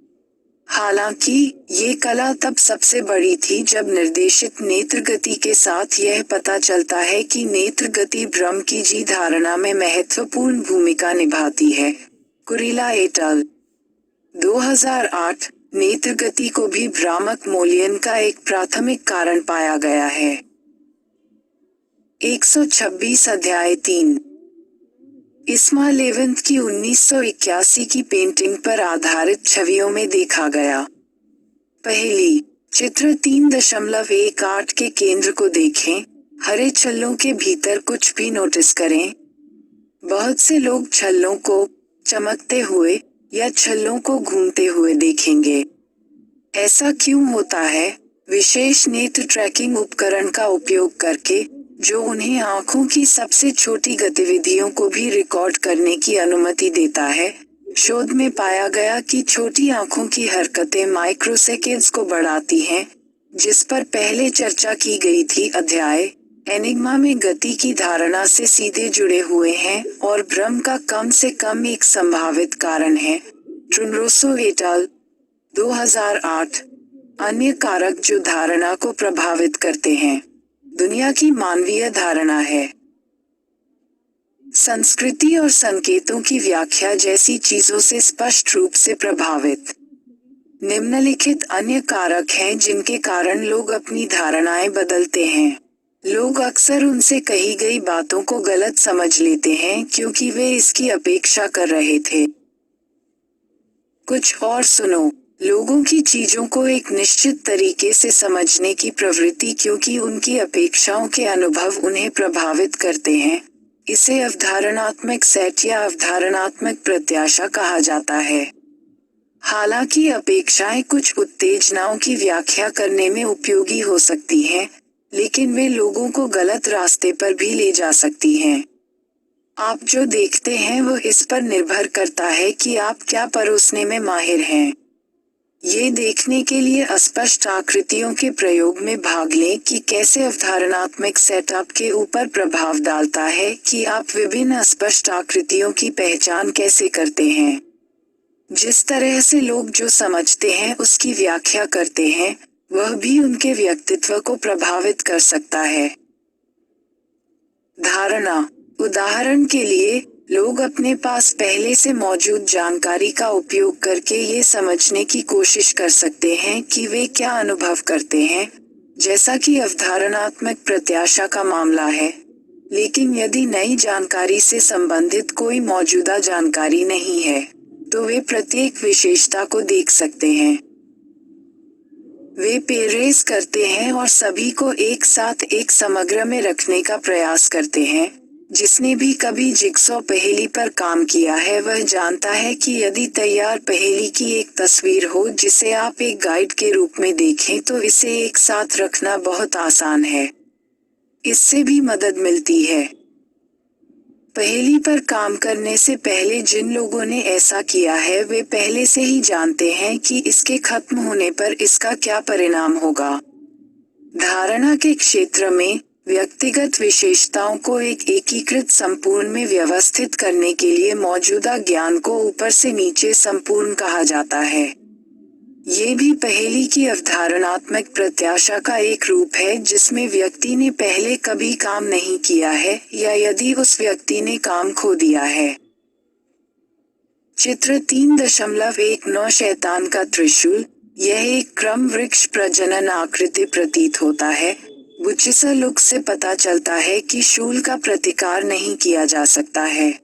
हालांकि ये कला तब सबसे बड़ी थी जब निर्देशित नेत्र गति के साथ यह पता चलता है कि नेत्र गति भ्रम की जी धारणा में महत्वपूर्ण भूमिका निभाती है। कुरिला एट अल. 2008। नेत्र गति को भी भ्रामक मूल्यन का एक प्राथमिक कारण पाया गया है। 126 अध्याय 3। इस्मा लेवेंथ की 1981 की पेंटिंग पर आधारित छवियों में देखा गया। पहली, चित्र 3.18 के केंद्र को देखें, हरे छल्लों के भीतर कुछ भी नोटिस करें। बहुत से लोग छल्लों को चमकते हुए या छल्लों को घूमते हुए देखेंगे। ऐसा क्यों होता है? विशेष नेत्र ट्रैकिंग उपकरण का उपयोग करके, जो उन्हें आंखों की सबसे छोटी गतिविधियों को भी रिकॉर्ड करने की अनुमति देता है। शोध में पाया गया कि छोटी आंखों की हरकतें माइक्रोसेकेंड्स को बढ़ाती हैं, जिस पर पहले चर्चा की गई थी। अध्याय एनिग्मा में गति की धारणा से सीधे जुड़े हुए हैं और भ्रम का कम से कम एक संभावित कारण है। ट्रुनरोसो एट अल. 2008। अन्य कारक जो धारणा को प्रभावित करते हैं। दुनिया की मानवीय धारणा है। संस्कृति और संकेतों की व्याख्या जैसी चीजों से स्पष्ट रूप से प्रभावित। निम्नलिखित अन्य कारक हैं जिनके कारण लोग अपनी धारणाएं बदलते हैं। लोग अक्सर उनसे कही गई बातों को गलत समझ लेते हैं क्योंकि वे इसकी अपेक्षा कर रहे थे। कुछ और सुनो। लोगों की चीजों को एक निश्चित तरीके से समझने की प्रवृत्ति क्योंकि उनकी अपेक्षाओं के अनुभव उन्हें प्रभावित करते हैं। इसे अवधारणात्मक सेट या अवधारणात्मक प्रत्याशा कहा जाता है। हालांकि अपेक्षाएं कुछ उत्तेजनाओं की व्याख्या करने में उपयोगी हो सकती हैं, लेकिन वे लोगों को गलत रास्ते पर भी ले जा सकती हैं। आप जो देखते हैं वो इस पर निर्भर करता है कि आप क्या परोसने में माहिर हैं। ये देखने के लिए अस्पष्ट आकृतियों के प्रयोग में भाग लें कि कैसे अवधारणात्मक सेट आपके ऊपर प्रभाव डालता है कि आप विभिन्न अस्पष्ट आकृतियों की पहचान कैसे करते हैं। जिस तरह से लोग जो समझते हैं उसकी व्याख्या करते हैं, वह भी उनके व्यक्तित्व को प्रभावित कर सकता है। धारणा। उदाहरण के लिए, लोग अपने पास पहले से मौजूद जानकारी का उपयोग करके ये समझने की कोशिश कर सकते हैं कि वे क्या अनुभव करते हैं, जैसा कि अवधारणात्मक प्रत्याशा का मामला है। लेकिन यदि नई जानकारी से संबंधित कोई मौजूदा जानकारी नहीं है, तो वे प्रत्येक विशेषता को देख सकते हैं। वे पेरेस करते हैं और सभी को एक साथ एक समग्र में रखने का प्रयास करते हैं। जिसने भी कभी जिगसॉ पहेली पर काम किया है वह जानता है कि यदि तैयार पहेली की एक तस्वीर हो जिसे आप एक गाइड के रूप में देखें तो इसे एक साथ रखना बहुत आसान है। इससे भी मदद मिलती है। पहेली पर काम करने से पहले जिन लोगों ने ऐसा किया है वे पहले से ही जानते हैं कि इसके खत्म होने पर इसका क्या परिणाम होगा। धारणा के क्षेत्र में व्यक्तिगत विशेषताओं को एक एकीकृत संपूर्ण में व्यवस्थित करने के लिए मौजूदा ज्ञान को ऊपर से नीचे संपूर्ण कहा जाता है। ये भी पहेली की अवधारणात्मक प्रत्याशा का एक रूप है जिसमें व्यक्ति ने पहले कभी काम नहीं किया है या यदि उस व्यक्ति ने काम खो दिया है। चित्र 3.19 शैतान का त्रिशूल। यह एक क्रम वृक्ष प्रजनन आकृति प्रतीत होता है। बुचिसा लुक से पता चलता है कि शूल का प्रतिकार नहीं किया जा सकता है।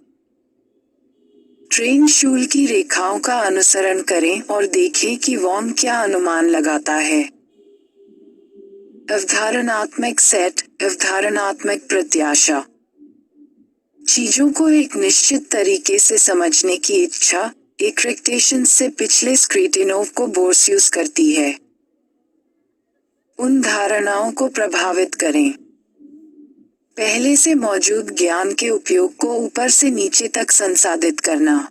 ट्रेन शूल की रेखाओं का अनुसरण करें और देखें कि वॉर्म क्या अनुमान लगाता है। अवधारणात्मक सेट, अवधारणात्मक प्रत्याशा। चीजों को एक निश्चित तरीके से समझने की इच्छा, एक्सपेक्टेशन से पिछले स्क्रीटिनोव को बोर्सियस करती है। उन धारणाओं को प्रभावित करें। पहले से मौजूद ज्ञान के उपयोग को ऊपर से नीचे तक संसाधित करना।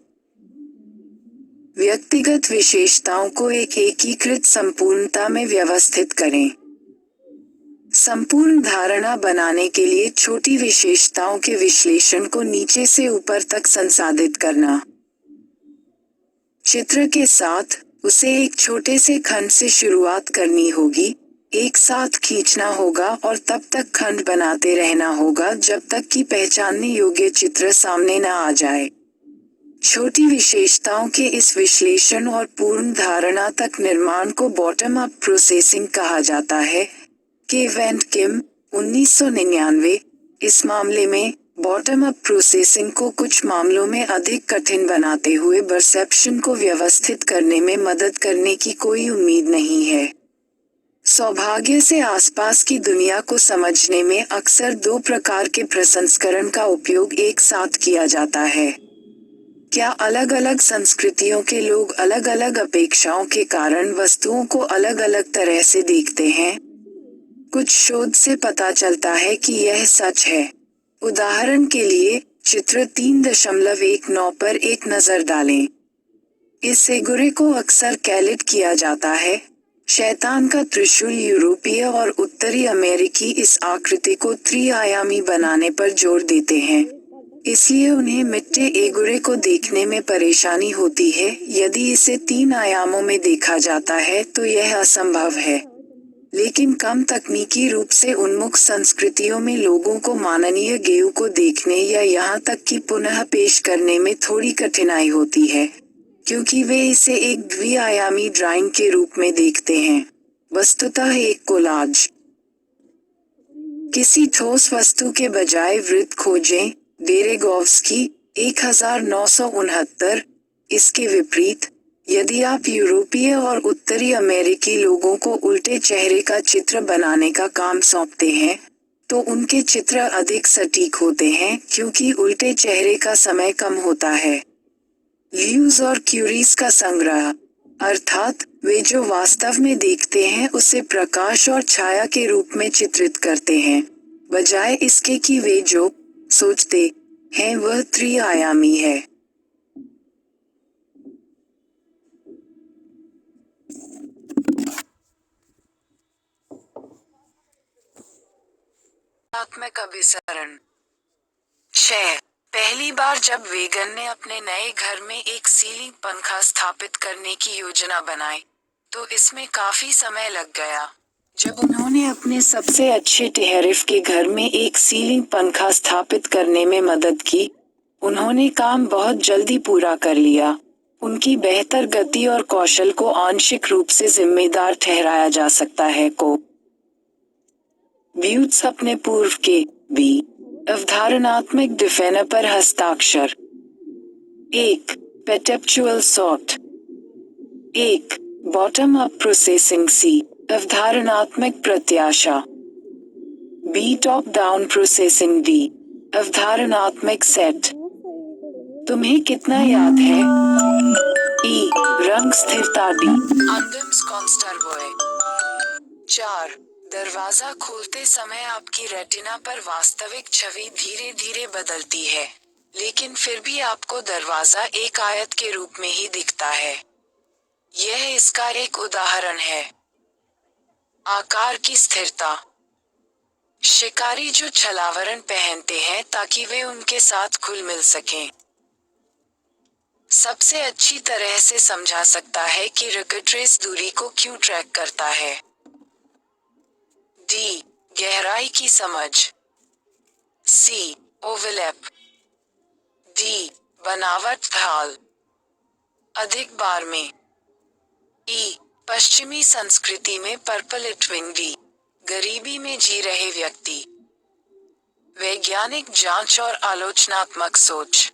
व्यक्तिगत विशेषताओं को एक एकीकृत संपूर्णता में व्यवस्थित करें। संपूर्ण धारणा बनाने के लिए छोटी विशेषताओं के विश्लेषण को नीचे से ऊपर तक संसाधित करना। चित्र के साथ, उसे एक छोटे से खंड से शुरुआत करनी होगी, एक साथ खींचना होगा और तब तक खंड बनाते रहना होगा जब तक कि पहचानने योग्य चित्र सामने न आ जाए। छोटी विशेषताओं के इस विश्लेषण और पूर्ण धारणा तक निर्माण को बॉटम अप प्रोसेसिंग कहा जाता है। केव एंड किम, 1999। इस मामले में बॉटम अप प्रोसेसिंग को कुछ मामलों में अधिक कठिन बनाते हुए परसेप्शन को व्यवस्थित करने में मदद करने की कोई उम्मीद नहीं है। सौभाग्य से आसपास की दुनिया को समझने में अक्सर दो प्रकार के प्रसंस्करण का उपयोग एक साथ किया जाता है। क्या अलग अलग संस्कृतियों के लोग अलग अलग अपेक्षाओं के कारण वस्तुओं को अलग अलग तरह से देखते हैं? कुछ शोध से पता चलता है कि यह सच है। उदाहरण के लिए, चित्र 3.19 पर एक नजर डालें। इस एगोरे को अक्सर कैलिट किया जाता है। शैतान का त्रिशूल यूरोपीय और उत्तरी अमेरिकी इस आकृति को त्रि-आयामी बनाने पर जोर देते हैं। इसलिए उन्हें मिट्टे एगोरे को देखने में परेशानी होती है। यदि इसे 3 आयामों में देखा जाता है तो यह असंभव है। लेकिन कम तकनीकी रूप से उन्मुख संस्कृतियों में लोगों को माननीय गेऊ को देखने या यहाँ तक कि पुनः पेश करने में थोड़ी कठिनाई होती है, क्योंकि वे इसे एक द्वि-आयामी ड्राइंग के रूप में देखते हैं, वस्तुतः एक कोलाज। किसी ठोस वस्तु के बजाय वृत्त खोजें, डेरेगोव्स्की, 1969। इसके विपरीत, यदि आप यूरोपीय और उत्तरी अमेरिकी लोगों को उल्टे चेहरे का चित्र बनाने का काम सौंपते हैं, तो उनके चित्र अधिक सटीक होते हैं क्योंकि उल्टे चेहरे का समय कम होता है। ल्यूज और क्यूरीज का संग्रह, अर्थात वे जो वास्तव में देखते हैं उसे प्रकाश और छाया के रूप में चित्रित करते हैं, बजाय इसके कि वे जो सोचते हैं वह त्रि-आयामी है। आत्मक अभिसरण। पहली बार जब वेगन ने अपने नए घर में एक सीलिंग पंखा स्थापित करने की योजना बनाई, तो इसमें काफी समय लग गया। जब उन्होंने अपने सबसे अच्छे टेहरिफ के घर में एक सीलिंग पंखा स्थापित करने में मदद की, उन्होंने काम बहुत जल्दी पूरा कर लिया। उनकी बेहतर गति और कौशल को आंशिक रूप से जिम्मेदार ठहराया जा सकता है। व्यूट्स अपने पूर्व के भी अवधारणात्मक डिफेनर पर हस्ताक्षर। 1. Perceptual sort. 1. Bottom up processing. C. अवधारणात्मक प्रत्याशा। B. Top down processing. D. अवधारणात्मक सेट। तुम्हें कितना याद है? ई. रंग स्थिरता। डी. अंडम्स कॉन्स्टरवॉय। 4. दरवाजा खोलते समय आपकी रेटिना पर वास्तविक छवि धीरे धीरे बदलती है, लेकिन फिर भी आपको दरवाजा एक आयत के रूप में ही दिखता है। यह इसका एक उदाहरण है। आकार की स्थिरता। शिकारी जो छलावरण पहनते हैं ताकि वे उनके साथ घुल मिल सकें, सबसे अच्छी तरह से समझा सकता है कि रगट्रेस दूरी को क्यों ट्रैक करता है। डी. गहराई की समझ। सी. ओवरलैप। डी. बनावट ढाल। अधिक बार में। ई. पश्चिमी संस्कृति में पर्पल इटविंग। डी. गरीबी में जी रहे व्यक्ति। वैज्ञानिक जांच और आलोचनात्मक सोच।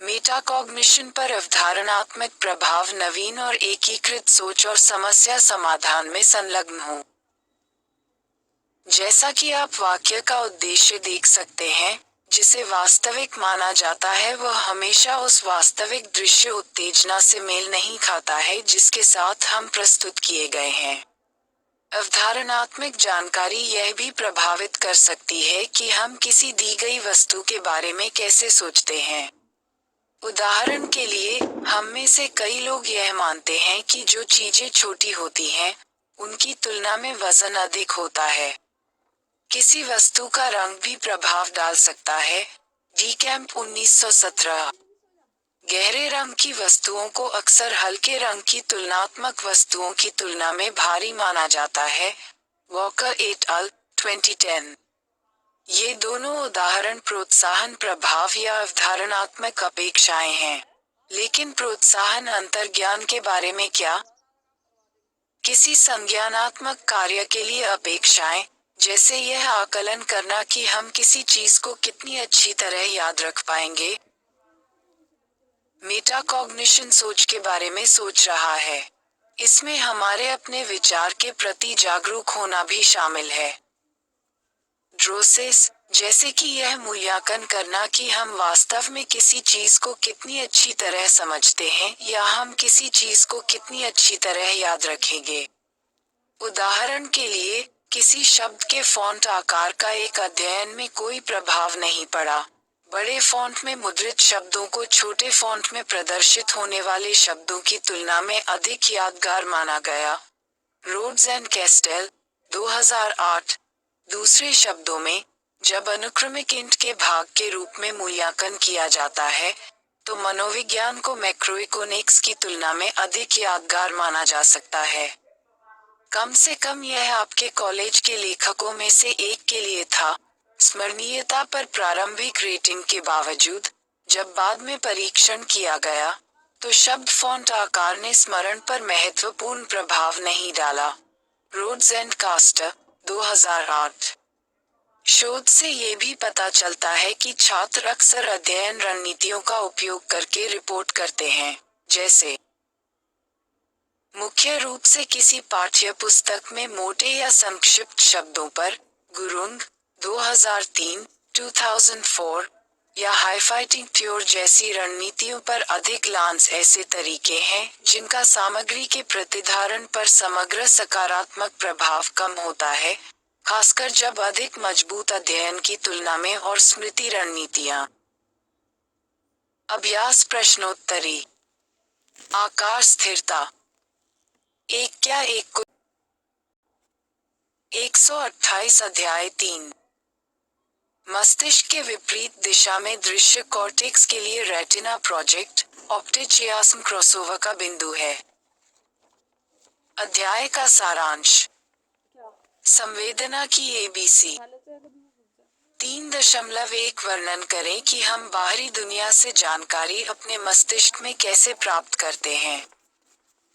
मेटाकॉग्निशन पर अवधारणात्मक प्रभाव नवीन और एकीकृत सोच और समस्या समाधान में संलग्न हो। जैसा कि आप वाक्य का उद्देश्य देख सकते हैं, जिसे वास्तविक माना जाता है वह हमेशा उस वास्तविक दृश्य उत्तेजना से मेल नहीं खाता है जिसके साथ हम प्रस्तुत किए गए हैं। अवधारणात्मक जानकारी यह भी प्रभावित कर सकती है कि हम किसी दी गई वस्तु के बारे में कैसे सोचते हैं। उदाहरण के लिए, हम में से कई लोग यह मानते हैं कि जो चीजें छोटी होती हैं, उनकी तुलना में वजन अधिक होता है। किसी वस्तु का रंग भी प्रभाव डाल सकता है। डी. कैंप 1917। गहरे रंग की वस्तुओं को अक्सर हल्के रंग की तुलनात्मक वस्तुओं की तुलना में भारी माना जाता है। वॉकर एट अल. 2010। ये दोनों उदाहरण प्रोत्साहन प्रभाव या अवधारणात्मक अपेक्षाएं हैं। लेकिन प्रोत्साहन अंतर्ज्ञान के बारे में क्या? किसी संज्ञानात्मक कार्य के लिए अपेक्षाएं, जैसे यह आकलन करना कि हम किसी चीज को कितनी अच्छी तरह याद रख पाएंगे। मेटाकॉग्निशन सोच के बारे में सोच रहा है। इसमें हमारे अपने विचार के प्रति जागरूक होना भी शामिल है। ड्रोसेस, जैसे कि यह मूल्यांकन करना कि हम वास्तव में किसी चीज को कितनी अच्छी तरह समझते हैं या हम किसी चीज को कितनी अच्छी तरह याद रखेंगे। उदाहरण के लिए, किसी शब्द के फॉन्ट आकार का एक अध्ययन में कोई प्रभाव नहीं पड़ा। बड़े फॉन्ट में मुद्रित शब्दों को छोटे फॉन्ट में प्रदर्शित होने वाले शब्दों की तुलना में अधिक यादगार माना गया। Rhodes and Castel, 2008। दूसरे शब्दों में, जब अनुक्रमिक इंट के भाग के रूप में मूल्यांकन किया जाता है, तो मनोविज्ञान को मैक्रोइकोनॉमिक्स की तुलना में अधिक यादगार माना जा सकता है। कम से कम यह आपके कॉलेज के लेखकों में से एक के लिए था। स्मरणीयता पर प्रारंभिक रेटिंग के बावजूद, जब बाद में परीक्षण किया गया, तो शब्द फॉन्ट आकार ने स्मरण पर महत्वपूर्ण प्रभाव नहीं डाला। Rhodes and Caster, 2008। शोध से ये भी पता चलता है कि छात्र अक्सर अध्ययन रणनीतियों का उपयोग करके रिपोर्ट करते हैं, जैसे मुख्य रूप से किसी पाठ्य पुस्तक में मोटे या संक्षिप्त शब्दों पर, गुरुंग, 2003, 2004, या हाइफाइटिंग थ्योर जैसी रणनीतियों पर अधिक लांस ऐसे तरीके हैं जिनका सामग्री के प्रतिधारण पर समग्र सकारात्मक प्रभाव कम होता है, खासकर जब अधिक मजबूत अध्ययन की तुलना में और स्मृति रणनीतियां। अभ्यास प्रश्नोत्तरी। आकार स्थिरता। एक क्या एक को 128 अध्याय 3। मस्तिष्क के विपरीत दिशा में दृश्य कॉर्टेक्स के लिए रेटिना प्रोजेक्ट, ऑप्टिचियास्म क्रॉसओवर का बिंदु है। अध्याय का सारांश। संवेदना की एबीसी। 3.1 वर्णन करें कि हम बाहरी दुनिया से जानकारी अपने मस्तिष्क में कैसे प्राप्त करते हैं।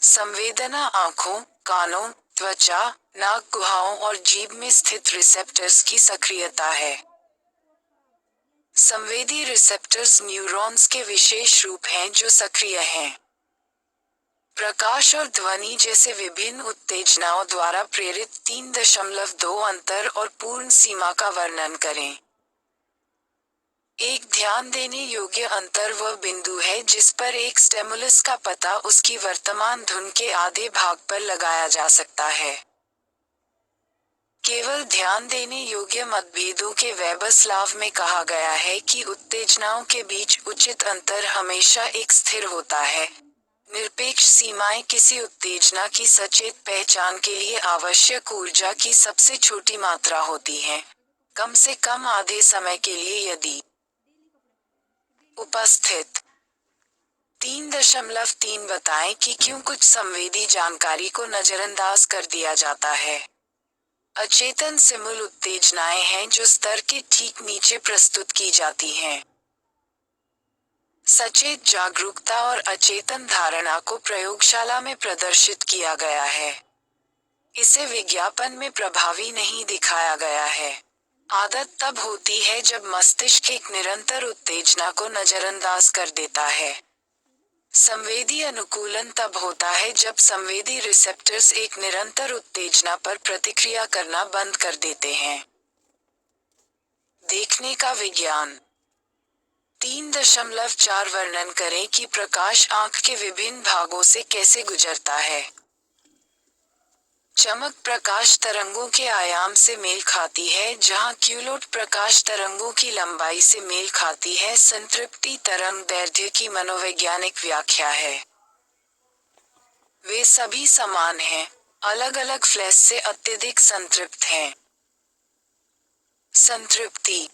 संवेदना आँखों, कानों, त्वचा, नाक गुहाओं और जीभ में स्थित रिसेप्टर्स की सक्रियता है। संवेदी रिसेप्टर्स न्यूरॉन्स के विशेष रूप हैं जो सक्रिय हैं। प्रकाश और ध्वनि जैसे विभिन्न उत्तेजनाओं द्वारा प्रेरित 3.2 अंतर और पूर्ण सीमा का वर्णन करें। एक ध्यान देने योग्य अंतर वह बिंदु है जिस पर एक स्टिमुलस का पता उसकी वर्तमान धुन के आधे भाग पर लगाया जा सकता है। केवल ध्यान देने योग्य मतभेदों के वेबस्लाव में कहा गया है कि उत्तेजनाओं के बीच उचित अंतर हमेशा एक स्थिर होता है। निरपेक्ष सीमाएं किसी उत्तेजना की सचेत पहचान के लिए आवश्यक ऊर्जा की सबसे छोटी मात्रा होती हैं, कम से कम आधे समय के लिए यदि उपस्थित। 3.3 बताएं कि क्यों कुछ संवेदी जानकारी को नजरअंदाज कर दिया जाता है। अचेतन सिमुल उत्तेजनाएं हैं जो स्तर के ठीक नीचे प्रस्तुत की जाती हैं। सचेत जागरूकता और अचेतन धारणा को प्रयोगशाला में प्रदर्शित किया गया है। इसे विज्ञापन में प्रभावी नहीं दिखाया गया है। आदत तब होती है जब मस्तिष्क एक निरंतर उत्तेजना को नजरअंदाज कर देता है। संवेदी अनुकूलन तब होता है जब संवेदी रिसेप्टर्स एक निरंतर उत्तेजना पर प्रतिक्रिया करना बंद कर देते हैं। देखने का विज्ञान। 3.4 वर्णन करें कि प्रकाश आंख के विभिन्न भागों से कैसे गुजरता है। चमक प्रकाश तरंगों के आयाम से मेल खाती है जहां क्यूलोट प्रकाश तरंगों की लंबाई से मेल खाती है। संतृप्ति तरंग दैर्ध्य की मनोवैज्ञानिक व्याख्या है। वे सभी समान हैं, अलग अलग फ्लैश से अत्यधिक संतृप्त हैं। संतृप्ति।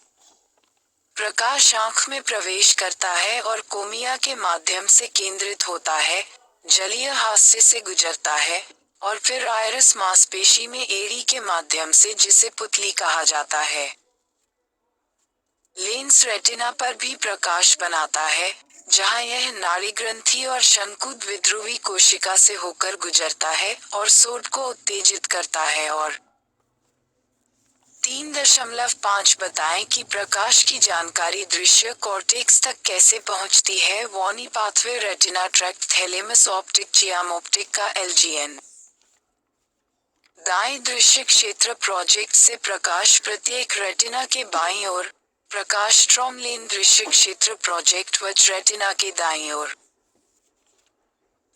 प्रकाश आंख में प्रवेश करता है और कोमिया के माध्यम से केंद्रित होता है, जलीय हास्य से गुजरता है, और फिर आयरस मांसपेशी में एड़ी के माध्यम से जिसे पुतली कहा जाता है। लेंस रेटिना पर भी प्रकाश बनाता है, जहां यह नाड़ी ग्रंथि और शंकु द्विध्रुवी कोशिका से होकर गुजरता है और सोड को उत्तेजित करता है और 3.5 बताएं कि प्रकाश की जानकारी दृश्य कॉर्टेक्स तक कैसे पहुंचती है। वॉनी pathway retina tract thalamus optic chiasm optic का एलजीएन दाएं दृश्य क्षेत्र प्रोजेक्ट से प्रकाश प्रत्येक रेटिना के बाईं ओर, प्रकाश ट्रॉमलेन दृश्य क्षेत्र प्रोजेक्ट वच रेटिना के दाईं ओर।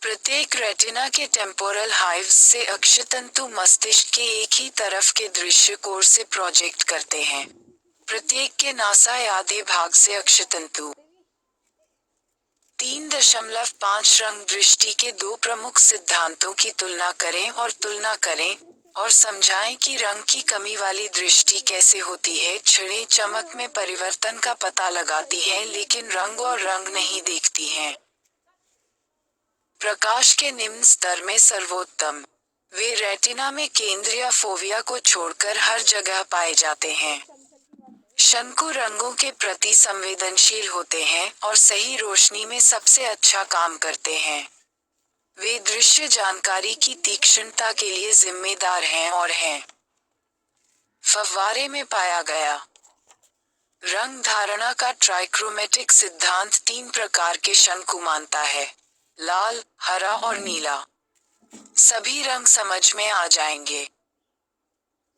प्रत्येक रेटिना के टेम्पोरल हाइव्स से अक्षतंतु मस्तिष्क के एक ही तरफ के दृश्य कोर से प्रोजेक्ट करते हैं। प्रत्येक के नासा आधे भाग से अक्षतंतु। 3.5 रंग दृष्टि के दो प्रमुख सिद्धांतों की तुलना करें और समझाएं कि रंग की कमी वाली दृष्टि कैसे होती है। छड़ें चमक में परिवर्तन का पता लगाती हैं लेकिन रंग और रंग नहीं देखती हैं। प्रकाश के निम्न स्तर में सर्वोत्तम। वे रेटिना में केंद्रीय फोविया को छोड़कर हर जगह पाए जाते हैं। शंकु रंगों के प्रति संवेदनशील होते हैं और सही रोशनी में सबसे अच्छा काम करते हैं। वे दृश्य जानकारी की तीक्ष्णता के लिए जिम्मेदार हैं और हैं। फव्वारे में पाया गया रंग धारणा का ट्राइक्रोमेटिक सिद्धांत 3 प्रकार के शंकु मानता है: लाल, हरा और नीला। सभी रंग समझ में आ जाएंगे।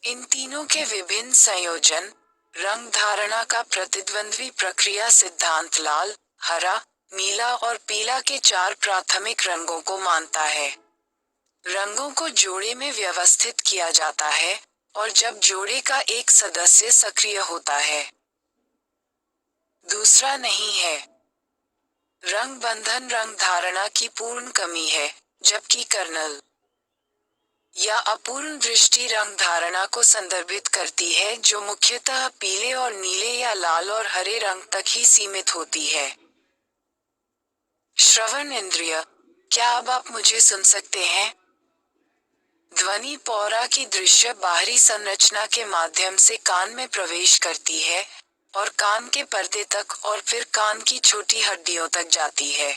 इन तीनों के विभिन्न संयोजन रंग धारणा का प्रतिद्वंद्वी प्रक्रिया सिद्धांत लाल, हरा, नीला और पीला के 4 प्राथमिक रंगों को मानता है। रंगों को जोड़े में व्यवस्थित किया जाता है और जब जोड़े का एक सदस्य सक्रिय होता है, दूसरा नहीं है। रंग बंधन रंग धारणा की पूर्ण कमी है, जबकि कर्नल या अपूर्ण दृष्टि रंग धारणा को संदर्भित करती है जो मुख्यतः पीले और नीले या लाल और हरे रंग तक ही सीमित होती है। श्रवण इंद्रिय, क्या अब आप मुझे सुन सकते हैं? ध्वनि पौरा की दृश्य बाहरी संरचना के माध्यम से कान में प्रवेश करती है और कान के पर्दे तक और फिर कान की छोटी हड्डियों तक जाती है।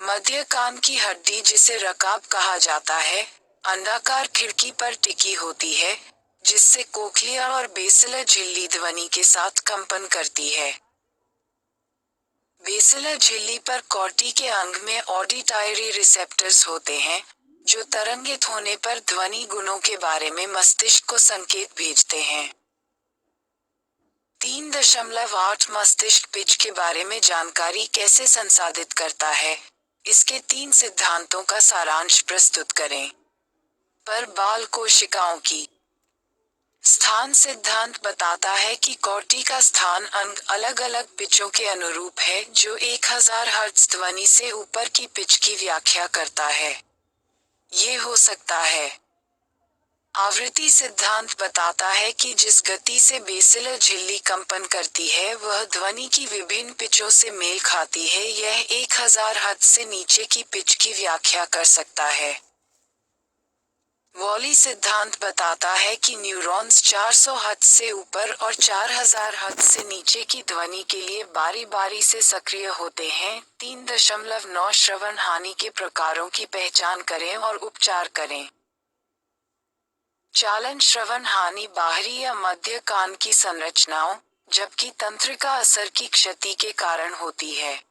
मध्य कान की हड्डी, जिसे रकाब कहा जाता है, अंडाकार खिड़की पर टिकी होती है, जिससे कोक्लिया और बेसिलर झिल्ली ध्वनि के साथ कंपन करती है। बेसिलर झिल्ली पर कॉर्टी के अंग में ऑडिटारी रिसेप्टर्स होते हैं, जो तरंगित होने पर ध्वनि गुणों के बारे में मस्तिष्क को संकेत भेजते हैं। 3.8 मस्तिष्क पिच के बारे में जानकारी कैसे संसाधित करता है, इसके 3 सिद्धांतों का सारांश प्रस्तुत करें। पर बाल कोशिकाओं की स्थान सिद्धांत बताता है कि कॉर्टी का स्थान अंग अलग अलग पिचों के अनुरूप है, जो 1000 हर्ट्ज ध्वनि से ऊपर की पिच की व्याख्या करता है। ये हो सकता है। आवृत्ति सिद्धांत बताता है कि जिस गति से बेसिलर झिल्ली कंपन करती है वह ध्वनि की विभिन्न पिचों से मेल खाती है। यह 1000 हर्ट्ज से नीचे की पिच की व्याख्या कर सकता है। वॉली सिद्धांत बताता है कि न्यूरॉन्स 400 हर्ट्ज से ऊपर और 4000 हर्ट्ज से नीचे की ध्वनि के लिए बारी बारी से सक्रिय होते हैं। 3.9 श्रवण हानि के प्रकारों की पहचान करें और उपचार करें। चालन श्रवण हानि बाहरी या मध्य कान की संरचनाओं, जबकि तंत्रिका असर की क्षति के कारण होती है।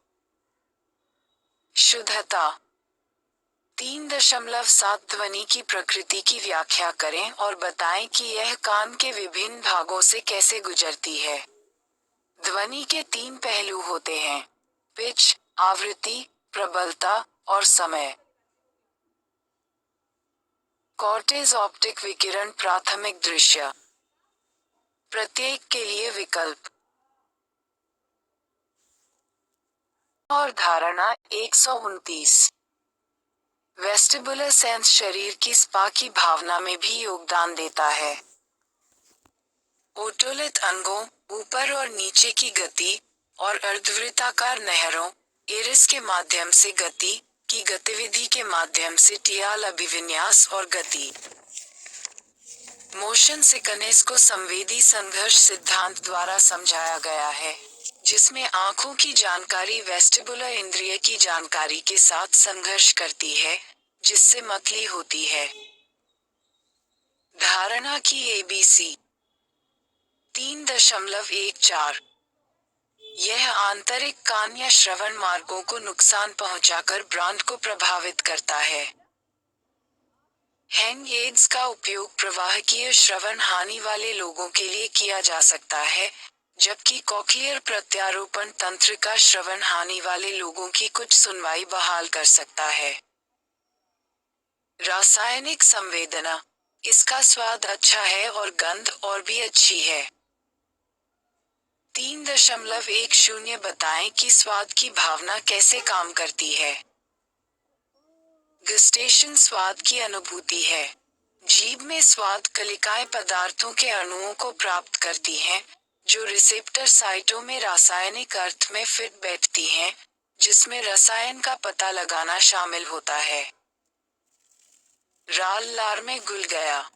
शुद्धता 3.7 ध्वनि की प्रकृति की व्याख्या करें और बताएं कि यह कान के विभिन्न भागों से कैसे गुजरती है। ध्वनि के 3 पहलू होते हैं: पिच, आवृत्ति, प्रबलता और समय। कॉर्टेज ऑप्टिक विकिरण प्राथमिक दृश्य। प्रत्येक के लिए विकल्प और धारणा 129। वेस्टिबुलर सेंस शरीर की स्पा की भावना में भी योगदान देता है। ओटोलिथ अंगों, ऊपर और नीचे की गति और अर्धवृत्ताकार नहरों, इरिस के माध्यम से गति की गतिविधि के माध्यम से टियाल अभिविन्यास और गति। मोशन सिकनेस को संवेदी संघर्ष सिद्धांत द्वारा समझाया गया है, जिसमें आंखों की जानकारी वेस्टिबुलर इंद्रिय की जानकारी के साथ संघर्ष करती है, जिससे मतली होती है। धारणा की ABC 3.14 यह आंतरिक कान या श्रवण मार्गों को नुकसान पहुंचाकर ब्रांड को प्रभावित करता है। हेंग एड्स का उपयोग प्रवाहकीय श्रवण हानि वाले लोगों के लिए किया जा सकता है, जबकि कॉक्लियर प्रत्यारोपण तंत्रिका श्रवण हानि वाले लोगों की कुछ सुनवाई बहाल कर सकता है। रासायनिक संवेदना, इसका स्वाद अच्छा है और गंध और भी अच्छी है। 3.10 बताएं कि स्वाद की भावना कैसे काम करती है। गस्टेशन स्वाद की अनुभूति है। जीभ में स्वाद कलिकाएं पदार्थों के अणुओं को प्राप्त करती हैं, जो रिसेप्टर साइटों में रासायनिक अर्थ में फिट बैठती हैं, जिसमें रसायन का पता लगाना शामिल होता है। राल लार में घुल गया।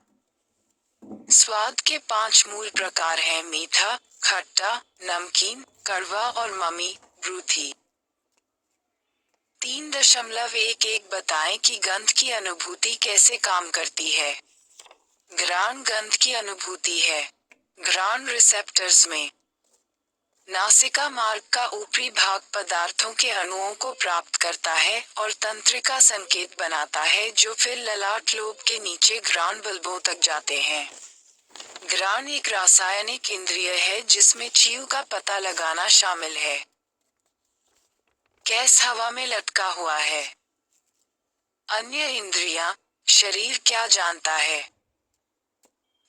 स्वाद के 5 मूल प्रकार हैं: मीठा, खट्टा, नमकीन, कड़वा और ममी, ब्रूथी। 3.11 बताएं कि गंध की अनुभूति कैसे काम करती है। घ्राण गंध की अनुभूति है। घ्राण रिसेप्टर्स में नासिका मार्ग का ऊपरी भाग पदार्थों के अणुओं को प्राप्त करता है और तंत्रिका संकेत बनाता है, जो फिर ललाट लोब के नीचे घ्राण बल्बों तक जाते हैं। घ्राण एक रासायनिक इंद्रिय है जिसमें च्यू का पता लगाना शामिल है। गैस हवा में लटका हुआ है। अन्य इंद्रियां, शरीर क्या जानता है।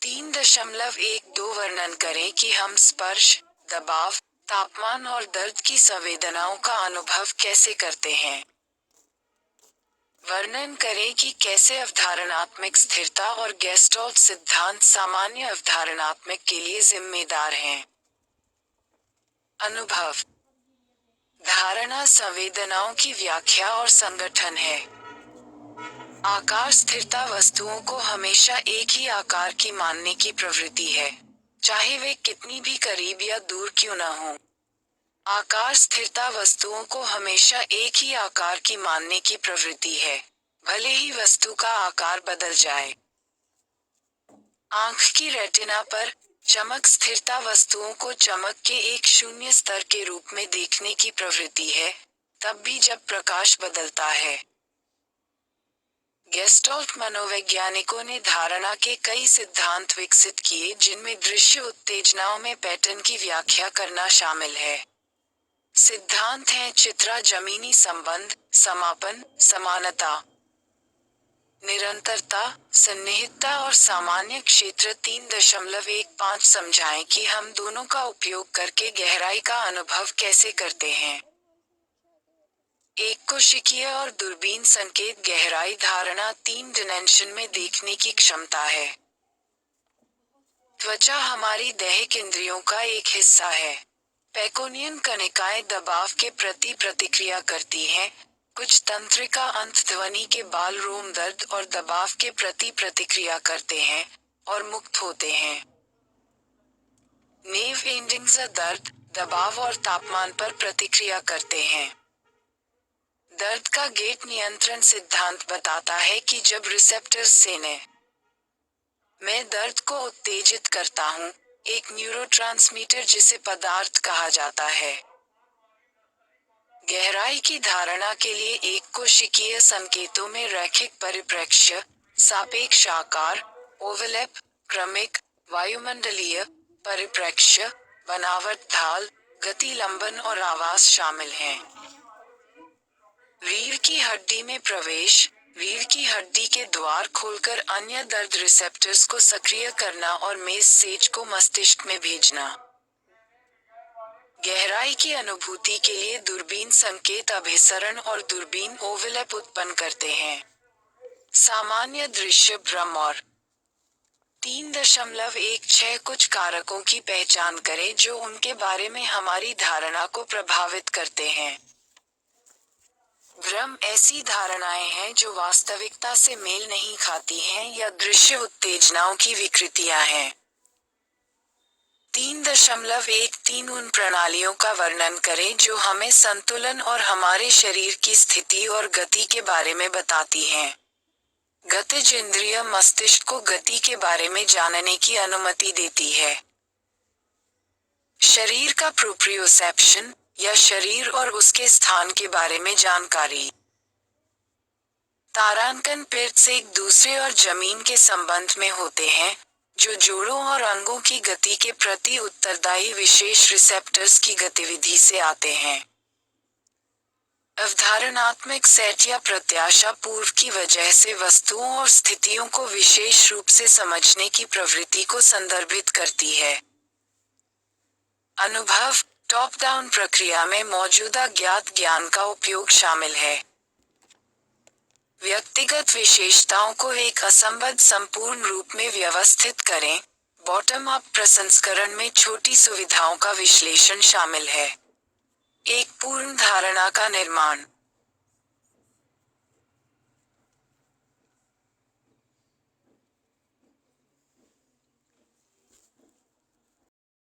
3.12 वर्णन करें कि हम स्पर्श, दबाव, तापमान और दर्द की संवेदनाओं का अनुभव कैसे करते हैं। वर्णन करें कि कैसे अवधारणात्मक स्थिरता और गेस्टॉल्ट सिद्धांत सामान्य अवधारणात्मक के लिए जिम्मेदार हैं। अनुभव, धारणा संवेदनाओं की व्याख्या और संगठन है। आकार स्थिरता वस्तुओं को हमेशा एक ही आकार की मानने की प्रवृत्ति है, चाहे वे कितनी भी करीब या दूर क्यों न हों। आकार स्थिरता वस्तुओं को हमेशा एक ही आकार की मानने की प्रवृत्ति है, भले ही वस्तु का आकार बदल जाए। आंख की रेटिना पर चमक स्थिरता वस्तुओं को चमक के एक शून्य स्तर के रूप में देखने की प्रवृत्ति है, तब भी जब प्रकाश बदलता है। गेस्टॉल्ट मनोवैज्ञानिकों ने धारणा के कई सिद्धांत विकसित किए जिनमें दृश्य उत्तेजनाओं में पैटर्न की व्याख्या करना शामिल है। सिद्धांत हैं चित्रा जमीनी संबंध, समापन, समानता, निरंतरता, सन्निहितता और सामान्य क्षेत्र। 3.15 समझाएं कि हम दोनों का उपयोग करके गहराई का अनुभव कैसे करते हैं। एक कोशिकीय और दूरबीन संकेत गहराई धारणा 3 डायमेंशन में देखने की क्षमता है। त्वचा हमारी दैहिक इंद्रियों का एक हिस्सा है। पेकोनियन कणिकाएं दबाव के प्रति प्रतिक्रिया करती हैं, कुछ तंत्रिका अंत ध्वनि के बाल रोम दर्द और दबाव के प्रति प्रतिक्रिया करते हैं और मुक्त होते हैं। नेव एंडिंग्स दर्द, दबाव और तापमान पर प्रतिक्रिया करते हैं। दर्द का गेट नियंत्रण सिद्धांत बताता है कि जब रिसेप्टर्स से मैं दर्द को उत्तेजित करता हूँ, एक न्यूरोट्रांसमीटर जिसे पदार्थ कहा जाता है। गहराई की धारणा के लिए एक कोशिकीय संकेतों में रैखिक परिप्रेक्ष्य, सापेक्ष आकार, ओवरलैप, क्रमिक, वायुमंडलीय परिप्रेक्ष्य, बनावट, ढाल, गति, लंबन और आवाज शामिल हैं। रीढ़ की हड्डी में प्रवेश, रीढ़ की हड्डी के द्वार खोलकर अन्य दर्द रिसेप्टर्स को सक्रिय करना और मेसेज को मस्तिष्क में भेजना। गहराई की अनुभूति के लिए दूरबीन संकेत अभिसरण और दूरबीन ओवरलैप उत्पन्न करते हैं। सामान्य दृश्य भ्रम और 3.16 कुछ कारकों की पहचान करें जो उनके बारे में हमारी धारणा को प्रभावित करते हैं। भ्रम ऐसी धारणाएं हैं जो वास्तविकता से मेल नहीं खाती हैं या दृश्य उत्तेजनाओं की विकृतियां हैं। 3.13 उन प्रणालियों का वर्णन करें जो हमें संतुलन और हमारे शरीर की स्थिति और गति के बारे में बताती हैं। गतिज इंद्रिय मस्तिष्क को गति के बारे में जानने की अनुमति देती है। शरीर का प्रोप्रियोसेप्शन या शरीर और उसके स्थान के बारे में जानकारी। तारांकन पिर्ट्स एक दूसरे और जमीन के संबंध में होते हैं, जो जोड़ों और अंगों की गति के प्रति उत्तरदायी विशेष रिसेप्टर्स की गतिविधि से आते हैं। अवधारणात्मक सेट या प्रत्याशा पूर्व की वजह से वस्तुओं और स्थितियों को विशेष रूप से समझने की प्रवृत्ति को संदर्भित करती है। अनुभव टॉप डाउन प्रक्रिया में मौजूदा ज्ञात ज्ञान का उपयोग शामिल है। व्यक्तिगत विशेषताओं को एक असंबद्ध संपूर्ण रूप में व्यवस्थित करें। बॉटम अप प्रसंस्करण में छोटी सुविधाओं का विश्लेषण शामिल है। एक पूर्ण धारणा का निर्माण।